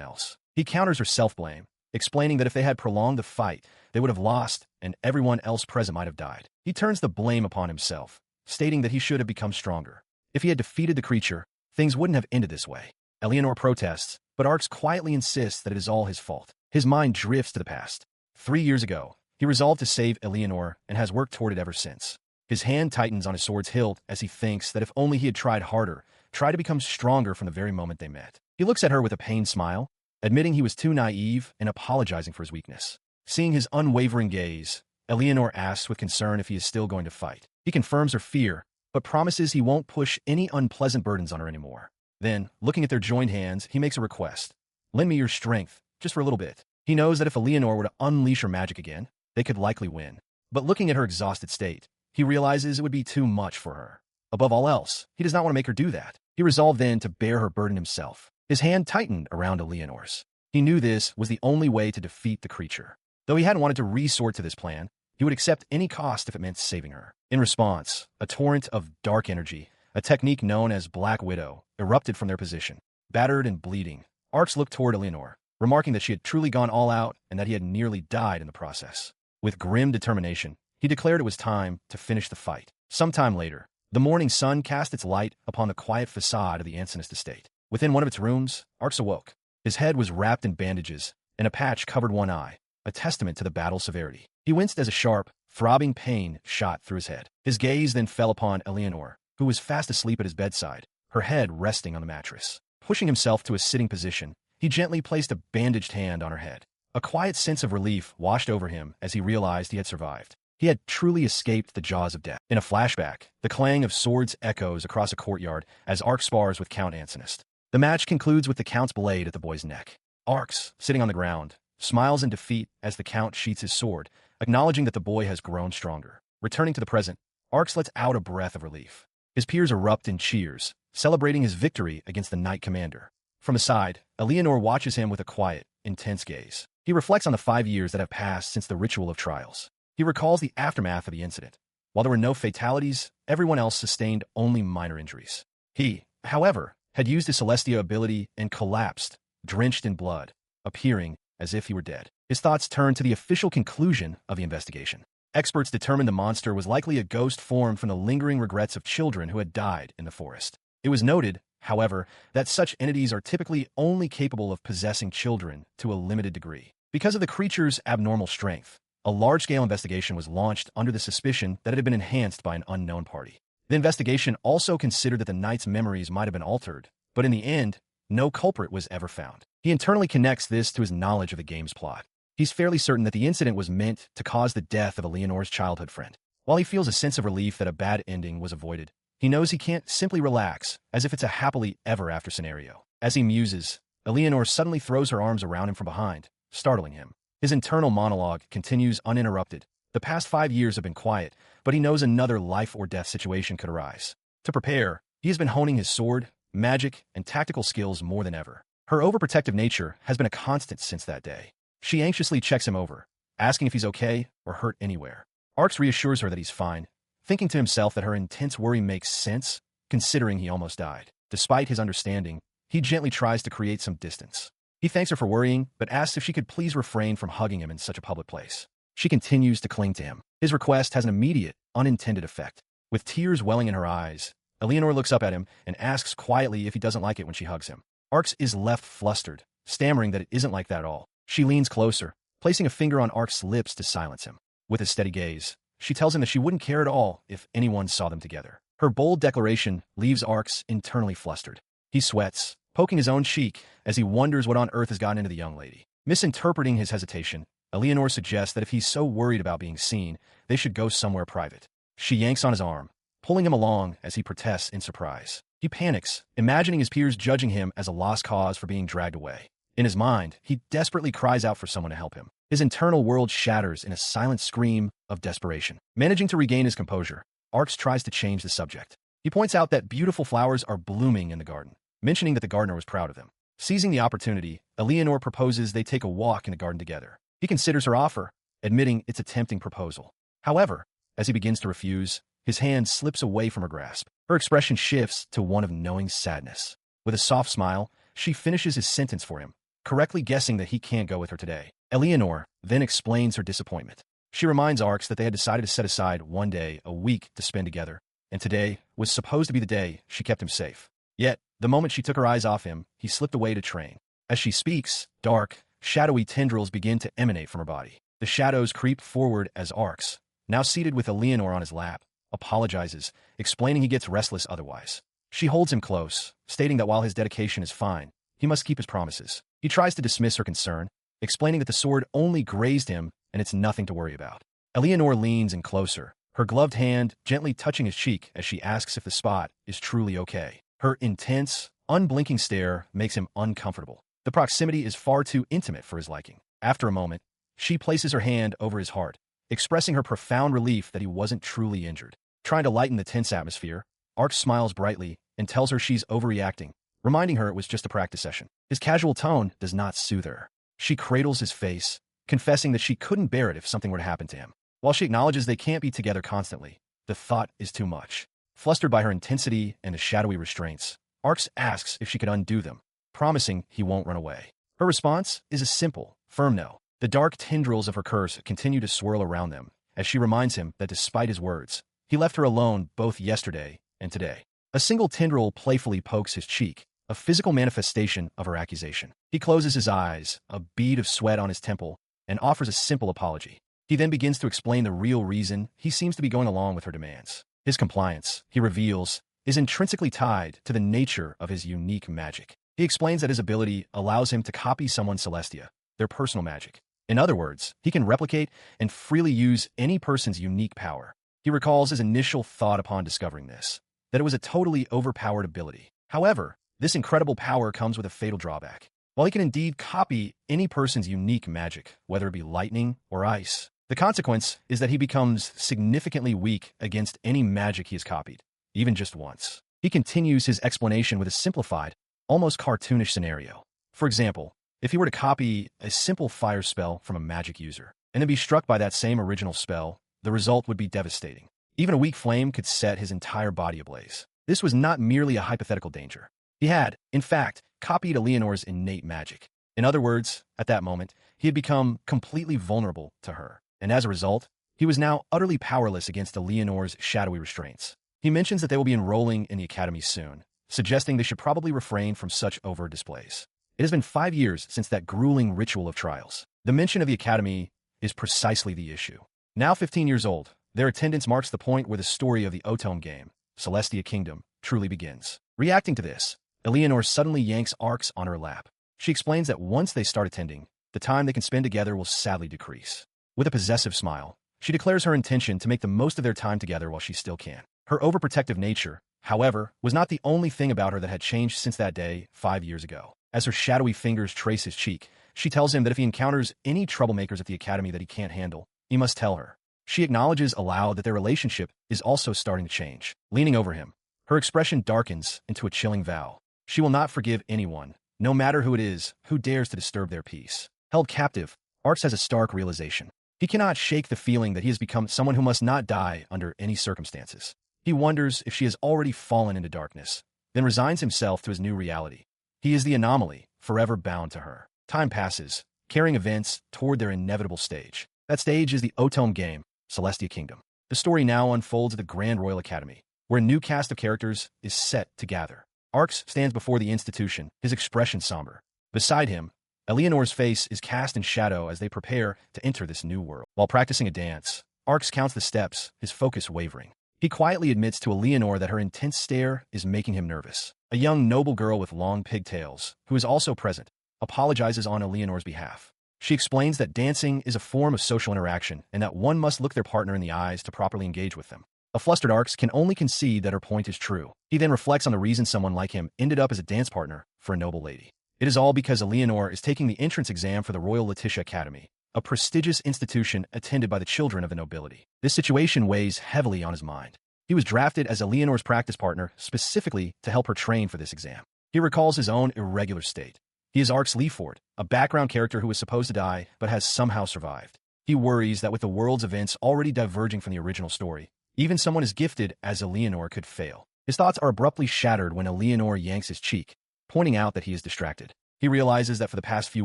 Speaker 1: else. He counters her self-blame, explaining that if they had prolonged the fight, they would have lost and everyone else present might have died. He turns the blame upon himself, stating that he should have become stronger. If he had defeated the creature, things wouldn't have ended this way. Eleanor protests, but Arcs quietly insists that it is all his fault. His mind drifts to the past. 3 years ago, he resolved to save Eleanor and has worked toward it ever since. His hand tightens on his sword's hilt as he thinks that if only he had tried harder, tried to become stronger from the very moment they met. He looks at her with a pained smile, admitting he was too naive and apologizing for his weakness. Seeing his unwavering gaze, Eleanor asks with concern if he is still going to fight. He confirms her fear, but promises he won't push any unpleasant burdens on her anymore. Then, looking at their joined hands, he makes a request. "Lend me your strength, just for a little bit." He knows that if Eleanor were to unleash her magic again, they could likely win. But looking at her exhausted state, he realizes it would be too much for her. Above all else, he does not want to make her do that. He resolved then to bear her burden himself. His hand tightened around Eleanor's. He knew this was the only way to defeat the creature. Though he hadn't wanted to resort to this plan, he would accept any cost if it meant saving her. In response, a torrent of dark energy, a technique known as Black Widow, erupted from their position. Battered and bleeding, Arcs looked toward Eleanor, remarking that she had truly gone all out and that he had nearly died in the process. With grim determination, he declared it was time to finish the fight. Sometime later, the morning sun cast its light upon the quiet facade of the Ansonist estate. Within one of its rooms, Arcs awoke. His head was wrapped in bandages, and a patch covered one eye, a testament to the battle's severity. He winced as a sharp, throbbing pain shot through his head. His gaze then fell upon Eleanor, who was fast asleep at his bedside, her head resting on the mattress. Pushing himself to a sitting position, he gently placed a bandaged hand on her head. A quiet sense of relief washed over him as he realized he had survived. He had truly escaped the jaws of death. In a flashback, the clang of swords echoes across a courtyard as Arx spars with Count Ansinist. The match concludes with the Count's blade at the boy's neck. Arx, sitting on the ground, smiles in defeat as the Count sheaths his sword, acknowledging that the boy has grown stronger. Returning to the present, Arx lets out a breath of relief. His peers erupt in cheers, celebrating his victory against the Knight Commander. From aside, Eleanor watches him with a quiet, intense gaze. He reflects on the 5 years that have passed since the ritual of trials. He recalls the aftermath of the incident. While there were no fatalities, everyone else sustained only minor injuries. He, however, had used his Celestia ability and collapsed, drenched in blood, appearing as if he were dead. His thoughts turned to the official conclusion of the investigation. Experts determined the monster was likely a ghost formed from the lingering regrets of children who had died in the forest. It was noted, however, that such entities are typically only capable of possessing children to a limited degree. Because of the creature's abnormal strength, a large-scale investigation was launched under the suspicion that it had been enhanced by an unknown party. The investigation also considered that the knight's memories might have been altered, but in the end, no culprit was ever found. He internally connects this to his knowledge of the game's plot. He's fairly certain that the incident was meant to cause the death of Eleanor's childhood friend. While he feels a sense of relief that a bad ending was avoided, he knows he can't simply relax as if it's a happily ever after scenario. As he muses, Eleanor suddenly throws her arms around him from behind, startling him. His internal monologue continues uninterrupted. The past 5 years have been quiet, but he knows another life-or-death situation could arise. To prepare, he has been honing his sword, magic, and tactical skills more than ever. Her overprotective nature has been a constant since that day. She anxiously checks him over, asking if he's okay or hurt anywhere. Arx reassures her that he's fine, thinking to himself that her intense worry makes sense, considering he almost died. Despite his understanding, he gently tries to create some distance. He thanks her for worrying, but asks if she could please refrain from hugging him in such a public place. She continues to cling to him. His request has an immediate, unintended effect. With tears welling in her eyes, Eleanor looks up at him and asks quietly if he doesn't like it when she hugs him. Arx is left flustered, stammering that it isn't like that at all. She leans closer, placing a finger on Arx's lips to silence him. With a steady gaze, she tells him that she wouldn't care at all if anyone saw them together. Her bold declaration leaves Arx internally flustered. He sweats, poking his own cheek as he wonders what on earth has gotten into the young lady. Misinterpreting his hesitation, Eleanor suggests that if he's so worried about being seen, they should go somewhere private. She yanks on his arm, pulling him along as he protests in surprise. He panics, imagining his peers judging him as a lost cause for being dragged away. In his mind, he desperately cries out for someone to help him. His internal world shatters in a silent scream of desperation. Managing to regain his composure, Arx tries to change the subject. He points out that beautiful flowers are blooming in the garden, mentioning that the gardener was proud of them. Seizing the opportunity, Eleanor proposes they take a walk in the garden together. He considers her offer, admitting it's a tempting proposal. However, as he begins to refuse, his hand slips away from her grasp. Her expression shifts to one of knowing sadness. With a soft smile, she finishes his sentence for him, correctly guessing that he can't go with her today. Eleanor then explains her disappointment. She reminds Arx that they had decided to set aside one day a week to spend together, and today was supposed to be the day she kept him safe. Yet, the moment she took her eyes off him, he slipped away to train. As she speaks, dark, shadowy tendrils begin to emanate from her body. The shadows creep forward as Arx, now seated with Eleanor on his lap, apologizes, explaining he gets restless otherwise. She holds him close, stating that while his dedication is fine, he must keep his promises. He tries to dismiss her concern, explaining that the sword only grazed him and it's nothing to worry about. Eleanor leans in closer, her gloved hand gently touching his cheek as she asks if the spot is truly okay. Her intense, unblinking stare makes him uncomfortable. The proximity is far too intimate for his liking. After a moment, she places her hand over his heart, expressing her profound relief that he wasn't truly injured. Trying to lighten the tense atmosphere, Arx smiles brightly and tells her she's overreacting, reminding her it was just a practice session. His casual tone does not soothe her. She cradles his face, confessing that she couldn't bear it if something were to happen to him. While she acknowledges they can't be together constantly, the thought is too much. Flustered by her intensity and the shadowy restraints, Arx asks if she could undo them, promising he won't run away. Her response is a simple, firm no. The dark tendrils of her curse continue to swirl around them, as she reminds him that despite his words, he left her alone both yesterday and today. A single tendril playfully pokes his cheek, a physical manifestation of her accusation. He closes his eyes, a bead of sweat on his temple, and offers a simple apology. He then begins to explain the real reason he seems to be going along with her demands. His compliance, he reveals, is intrinsically tied to the nature of his unique magic. He explains that his ability allows him to copy someone's Celestia, their personal magic. In other words, he can replicate and freely use any person's unique power. He recalls his initial thought upon discovering this, that it was a totally overpowered ability. However, this incredible power comes with a fatal drawback. While he can indeed copy any person's unique magic, whether it be lightning or ice, the consequence is that he becomes significantly weak against any magic he has copied, even just once. He continues his explanation with a simplified, almost cartoonish scenario. For example, if he were to copy a simple fire spell from a magic user, and then be struck by that same original spell, the result would be devastating. Even a weak flame could set his entire body ablaze. This was not merely a hypothetical danger. He had, in fact, copied Eleanor's innate magic. In other words, at that moment, he had become completely vulnerable to her, and as a result, he was now utterly powerless against Eleanor's shadowy restraints. He mentions that they will be enrolling in the academy soon, suggesting they should probably refrain from such overt displays. It has been 5 years since that grueling ritual of trials. The mention of the academy is precisely the issue. Now 15 years old, their attendance marks the point where the story of the Otome game, Celestia Kingdom, truly begins. Reacting to this, Eleanor suddenly yanks Arx on her lap. She explains that once they start attending, the time they can spend together will sadly decrease. With a possessive smile, she declares her intention to make the most of their time together while she still can. Her overprotective nature, however, was not the only thing about her that had changed since that day 5 years ago. As her shadowy fingers trace his cheek, she tells him that if he encounters any troublemakers at the academy that he can't handle, he must tell her. She acknowledges aloud that their relationship is also starting to change. Leaning over him, her expression darkens into a chilling vow. She will not forgive anyone, no matter who it is, who dares to disturb their peace. Held captive, Arx has a stark realization. He cannot shake the feeling that he has become someone who must not die under any circumstances. He wonders if she has already fallen into darkness, then resigns himself to his new reality. He is the anomaly, forever bound to her. Time passes, carrying events toward their inevitable stage. That stage is the Otome game, Celestia Kingdom. The story now unfolds at the Grand Royal Academy, where a new cast of characters is set to gather. Arx stands before the institution, his expression somber. Beside him, Eleanor's face is cast in shadow as they prepare to enter this new world. While practicing a dance, Arx counts the steps, his focus wavering. He quietly admits to Eleanor that her intense stare is making him nervous. A young noble girl with long pigtails, who is also present, apologizes on Eleanor's behalf. She explains that dancing is a form of social interaction and that one must look their partner in the eyes to properly engage with them. A flustered Arx can only concede that her point is true. He then reflects on the reason someone like him ended up as a dance partner for a noble lady. It is all because Eleanor is taking the entrance exam for the Royal Letitia Academy, a prestigious institution attended by the children of the nobility. This situation weighs heavily on his mind. He was drafted as Eleanor's practice partner specifically to help her train for this exam. He recalls his own irregular state. He is Arx Leaford, a background character who was supposed to die but has somehow survived. He worries that with the world's events already diverging from the original story, even someone as gifted as Eleanor could fail. His thoughts are abruptly shattered when Eleanor yanks his cheek, pointing out that he is distracted. He realizes that for the past few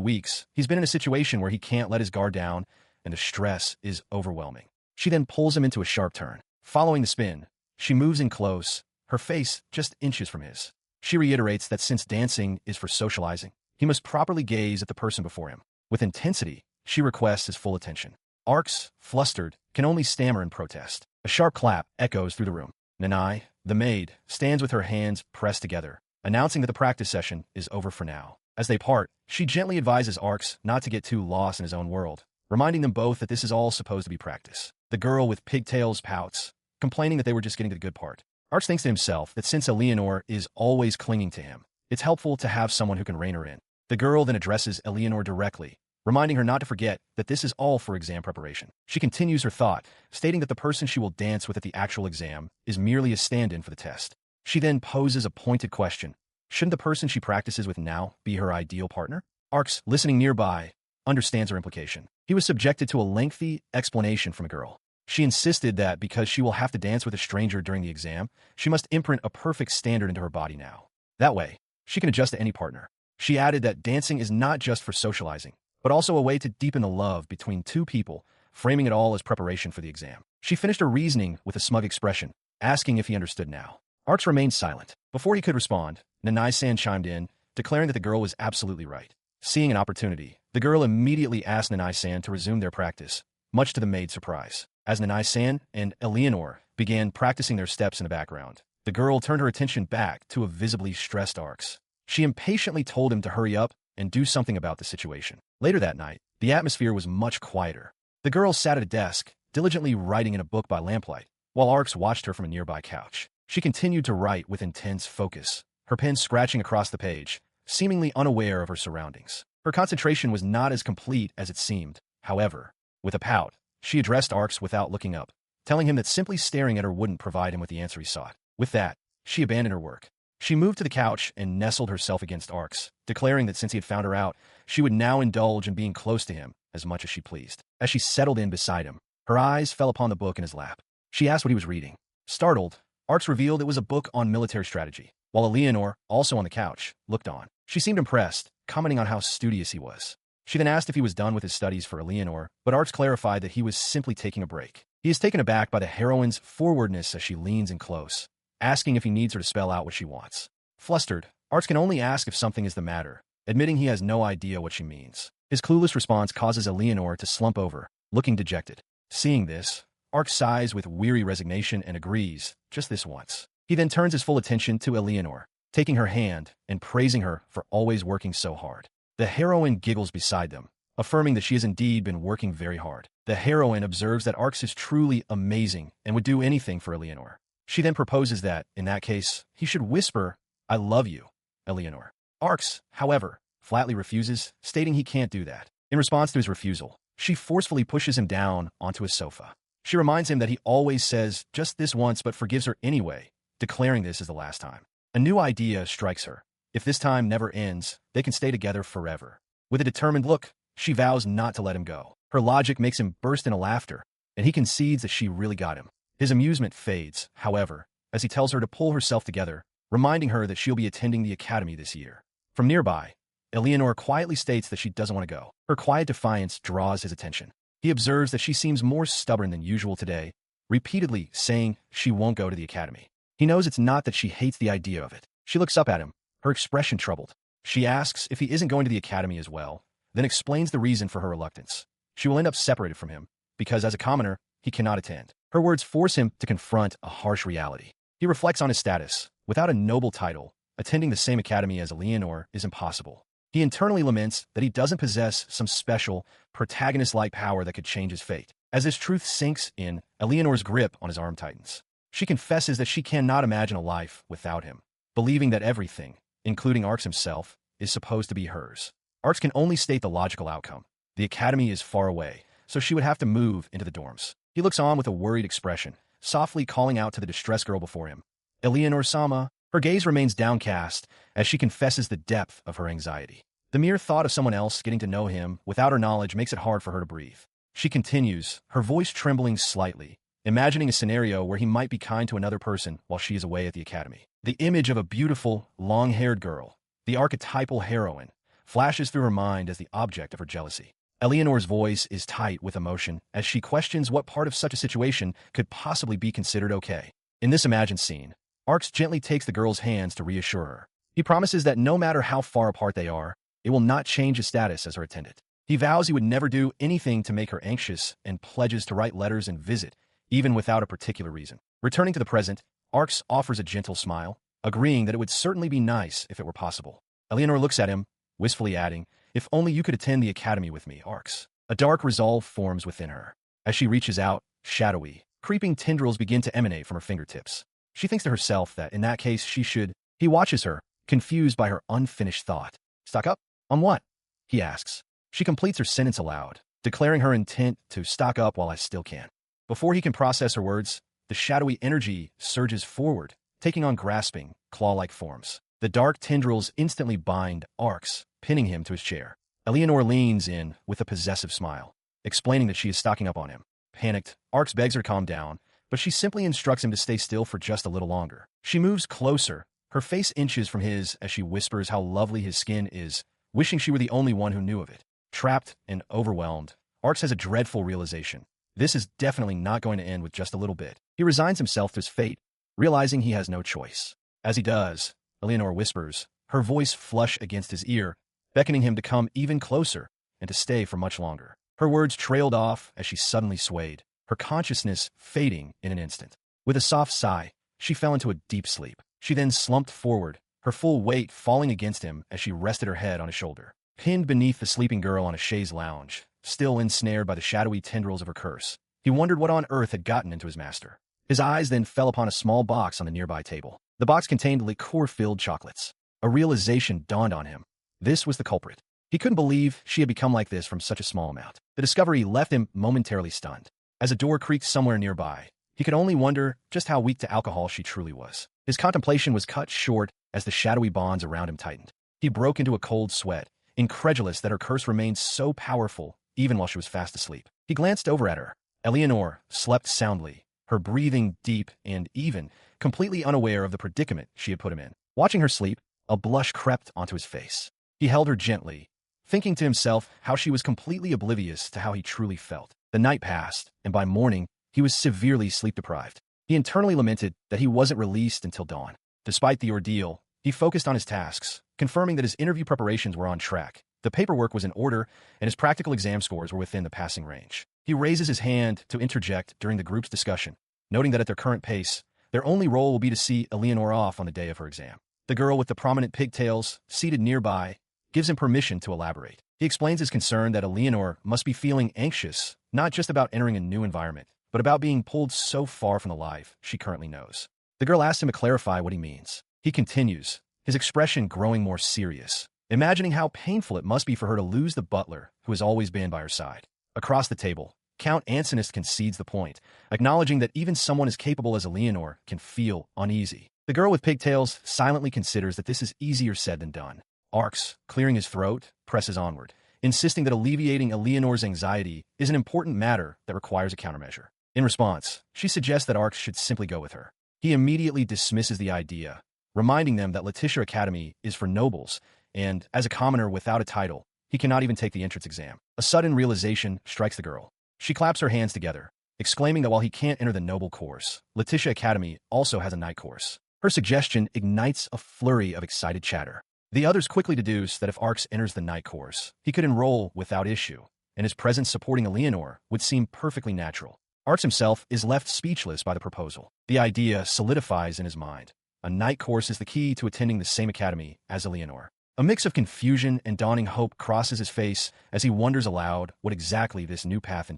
Speaker 1: weeks, he's been in a situation where he can't let his guard down, and the stress is overwhelming. She then pulls him into a sharp turn. Following the spin, she moves in close, her face just inches from his. She reiterates that since dancing is for socializing, he must properly gaze at the person before him. With intensity, she requests his full attention. Arx, flustered, can only stammer in protest. A sharp clap echoes through the room. Nanai, the maid, stands with her hands pressed together, announcing that the practice session is over for now. As they part, she gently advises Arx not to get too lost in his own world, reminding them both that this is all supposed to be practice. The girl with pigtails pouts, complaining that they were just getting to the good part. Arx thinks to himself that since Eleanor is always clinging to him, it's helpful to have someone who can rein her in. The girl then addresses Eleanor directly, reminding her not to forget that this is all for exam preparation. She continues her thought, stating that the person she will dance with at the actual exam is merely a stand-in for the test. She then poses a pointed question. Shouldn't the person she practices with now be her ideal partner? Arx, listening nearby, understands her implication. He was subjected to a lengthy explanation from a girl. She insisted that because she will have to dance with a stranger during the exam, she must imprint a perfect standard into her body now. That way, she can adjust to any partner. She added that dancing is not just for socializing, but also a way to deepen the love between two people, framing it all as preparation for the exam. She finished her reasoning with a smug expression, asking if he understood now. Arx remained silent. Before he could respond, Nanai-san chimed in, declaring that the girl was absolutely right. Seeing an opportunity, the girl immediately asked Nanai-san to resume their practice, much to the maid's surprise. As Nanai-san and Eleanor began practicing their steps in the background, the girl turned her attention back to a visibly stressed Arx. She impatiently told him to hurry up and do something about the situation. Later that night, the atmosphere was much quieter. The girl sat at a desk, diligently writing in a book by lamplight, while Arx watched her from a nearby couch. She continued to write with intense focus, her pen scratching across the page, seemingly unaware of her surroundings. Her concentration was not as complete as it seemed. However, with a pout, she addressed Arx without looking up, telling him that simply staring at her wouldn't provide him with the answer he sought. With that, she abandoned her work. She moved to the couch and nestled herself against Arx, declaring that since he had found her out, she would now indulge in being close to him as much as she pleased. As she settled in beside him, her eyes fell upon the book in his lap. She asked what he was reading. Startled, Arx revealed it was a book on military strategy, while Eleanor, also on the couch, looked on. She seemed impressed, commenting on how studious he was. She then asked if he was done with his studies for Eleanor, but Arx clarified that he was simply taking a break. He is taken aback by the heroine's forwardness as she leans in close, asking if he needs her to spell out what she wants. Flustered, Arx can only ask if something is the matter, admitting he has no idea what she means. His clueless response causes Eleanor to slump over, looking dejected. Seeing this, Arx sighs with weary resignation and agrees, just this once. He then turns his full attention to Eleanor, taking her hand and praising her for always working so hard. The heroine giggles beside them, affirming that she has indeed been working very hard. The heroine observes that Arx is truly amazing and would do anything for Eleanor. She then proposes that, in that case, he should whisper, "I love you, Eleanor." Arx, however, flatly refuses, stating he can't do that. In response to his refusal, she forcefully pushes him down onto a sofa. She reminds him that he always says just this once but forgives her anyway, declaring this is the last time. A new idea strikes her. If this time never ends, they can stay together forever. With a determined look, she vows not to let him go. Her logic makes him burst into laughter, and he concedes that she really got him. His amusement fades, however, as he tells her to pull herself together, reminding her that she'll be attending the academy this year. From nearby, Eleanor quietly states that she doesn't want to go. Her quiet defiance draws his attention. He observes that she seems more stubborn than usual today, repeatedly saying she won't go to the academy. He knows it's not that she hates the idea of it. She looks up at him, her expression troubled. She asks if he isn't going to the academy as well, then explains the reason for her reluctance. She will end up separated from him, because as a commoner, he cannot attend. Her words force him to confront a harsh reality. He reflects on his status. Without a noble title, attending the same academy as Eleanor is impossible. He internally laments that he doesn't possess some special, protagonist-like power that could change his fate. As this truth sinks in, Eleanor's grip on his arm tightens. She confesses that she cannot imagine a life without him, believing that everything, including Arx himself, is supposed to be hers. Arx can only state the logical outcome. The academy is far away, so she would have to move into the dorms. He looks on with a worried expression, softly calling out to the distressed girl before him. "Eleanor-sama." Her gaze remains downcast as she confesses the depth of her anxiety. The mere thought of someone else getting to know him without her knowledge makes it hard for her to breathe. She continues, her voice trembling slightly, imagining a scenario where he might be kind to another person while she is away at the academy. The image of a beautiful, long-haired girl, the archetypal heroine, flashes through her mind as the object of her jealousy. Eleanor's voice is tight with emotion as she questions what part of such a situation could possibly be considered okay. In this imagined scene, Arx gently takes the girl's hands to reassure her. He promises that no matter how far apart they are, it will not change his status as her attendant. He vows he would never do anything to make her anxious and pledges to write letters and visit, even without a particular reason. Returning to the present, Arx offers a gentle smile, agreeing that it would certainly be nice if it were possible. Eleanor looks at him, wistfully adding, "If only you could attend the academy with me, Arx." A dark resolve forms within her. As she reaches out, shadowy, creeping tendrils begin to emanate from her fingertips. She thinks to herself that in that case she should. He watches her, confused by her unfinished thought. "Stock up? On what?" he asks. She completes her sentence aloud, declaring her intent to stock up while I still can. Before he can process her words, the shadowy energy surges forward, taking on grasping, claw-like forms. The dark tendrils instantly bind Arx, pinning him to his chair. Eleanor leans in with a possessive smile, explaining that she is stocking up on him. Panicked, Arx begs her to calm down, but she simply instructs him to stay still for just a little longer. She moves closer, her face inches from his as she whispers how lovely his skin is, wishing she were the only one who knew of it. Trapped and overwhelmed, Arx has a dreadful realization. This is definitely not going to end with just a little bit. He resigns himself to his fate, realizing he has no choice. As he does, Eleanor whispers, her voice flush against his ear, beckoning him to come even closer and to stay for much longer. Her words trailed off as she suddenly swayed, her consciousness fading in an instant. With a soft sigh, she fell into a deep sleep. She then slumped forward, her full weight falling against him as she rested her head on his shoulder. pinned beneath the sleeping girl on a chaise lounge, still ensnared by the shadowy tendrils of her curse. He wondered what on earth had gotten into his master. His eyes then fell upon a small box on the nearby table. The box contained liqueur-filled chocolates. A realization dawned on him. This was the culprit. He couldn't believe she had become like this from such a small amount. The discovery left him momentarily stunned. As a door creaked somewhere nearby, he could only wonder just how weak to alcohol she truly was. His contemplation was cut short as the shadowy bonds around him tightened. He broke into a cold sweat, incredulous that her curse remained so powerful even while she was fast asleep. He glanced over at her. Eleanor slept soundly, her breathing deep and even, completely unaware of the predicament she had put him in. Watching her sleep, a blush crept onto his face. He held her gently, thinking to himself how she was completely oblivious to how he truly felt. The night passed, and by morning, he was severely sleep-deprived. He internally lamented that he wasn't released until dawn. Despite the ordeal, he focused on his tasks, confirming that his interview preparations were on track. The paperwork was in order, and his practical exam scores were within the passing range. He raises his hand to interject during the group's discussion, noting that at their current pace, their only role will be to see Eleanor off on the day of her exam. The girl with the prominent pigtails, seated nearby, gives him permission to elaborate. He explains his concern that Eleanor must be feeling anxious, not just about entering a new environment, but about being pulled so far from the life she currently knows. The girl asks him to clarify what he means. He continues, his expression growing more serious, imagining how painful it must be for her to lose the butler who has always been by her side. Across the table, Count Ansinist concedes the point, acknowledging that even someone as capable as Eleanor can feel uneasy. The girl with pigtails silently considers that this is easier said than done. Arx, clearing his throat, presses onward, insisting that alleviating Eleanor's anxiety is an important matter that requires a countermeasure. In response, she suggests that Arx should simply go with her. He immediately dismisses the idea, reminding them that Letitia Academy is for nobles, and, as a commoner without a title, he cannot even take the entrance exam. A sudden realization strikes the girl. She claps her hands together, exclaiming that while he can't enter the noble course, Letitia Academy also has a night course. Her suggestion ignites a flurry of excited chatter. The others quickly deduce that if Arx enters the night course, he could enroll without issue, and his presence supporting Eleanor would seem perfectly natural. Arx himself is left speechless by the proposal. The idea solidifies in his mind. A night course is the key to attending the same academy as Eleanor. A mix of confusion and dawning hope crosses his face as he wonders aloud what exactly this new path entails.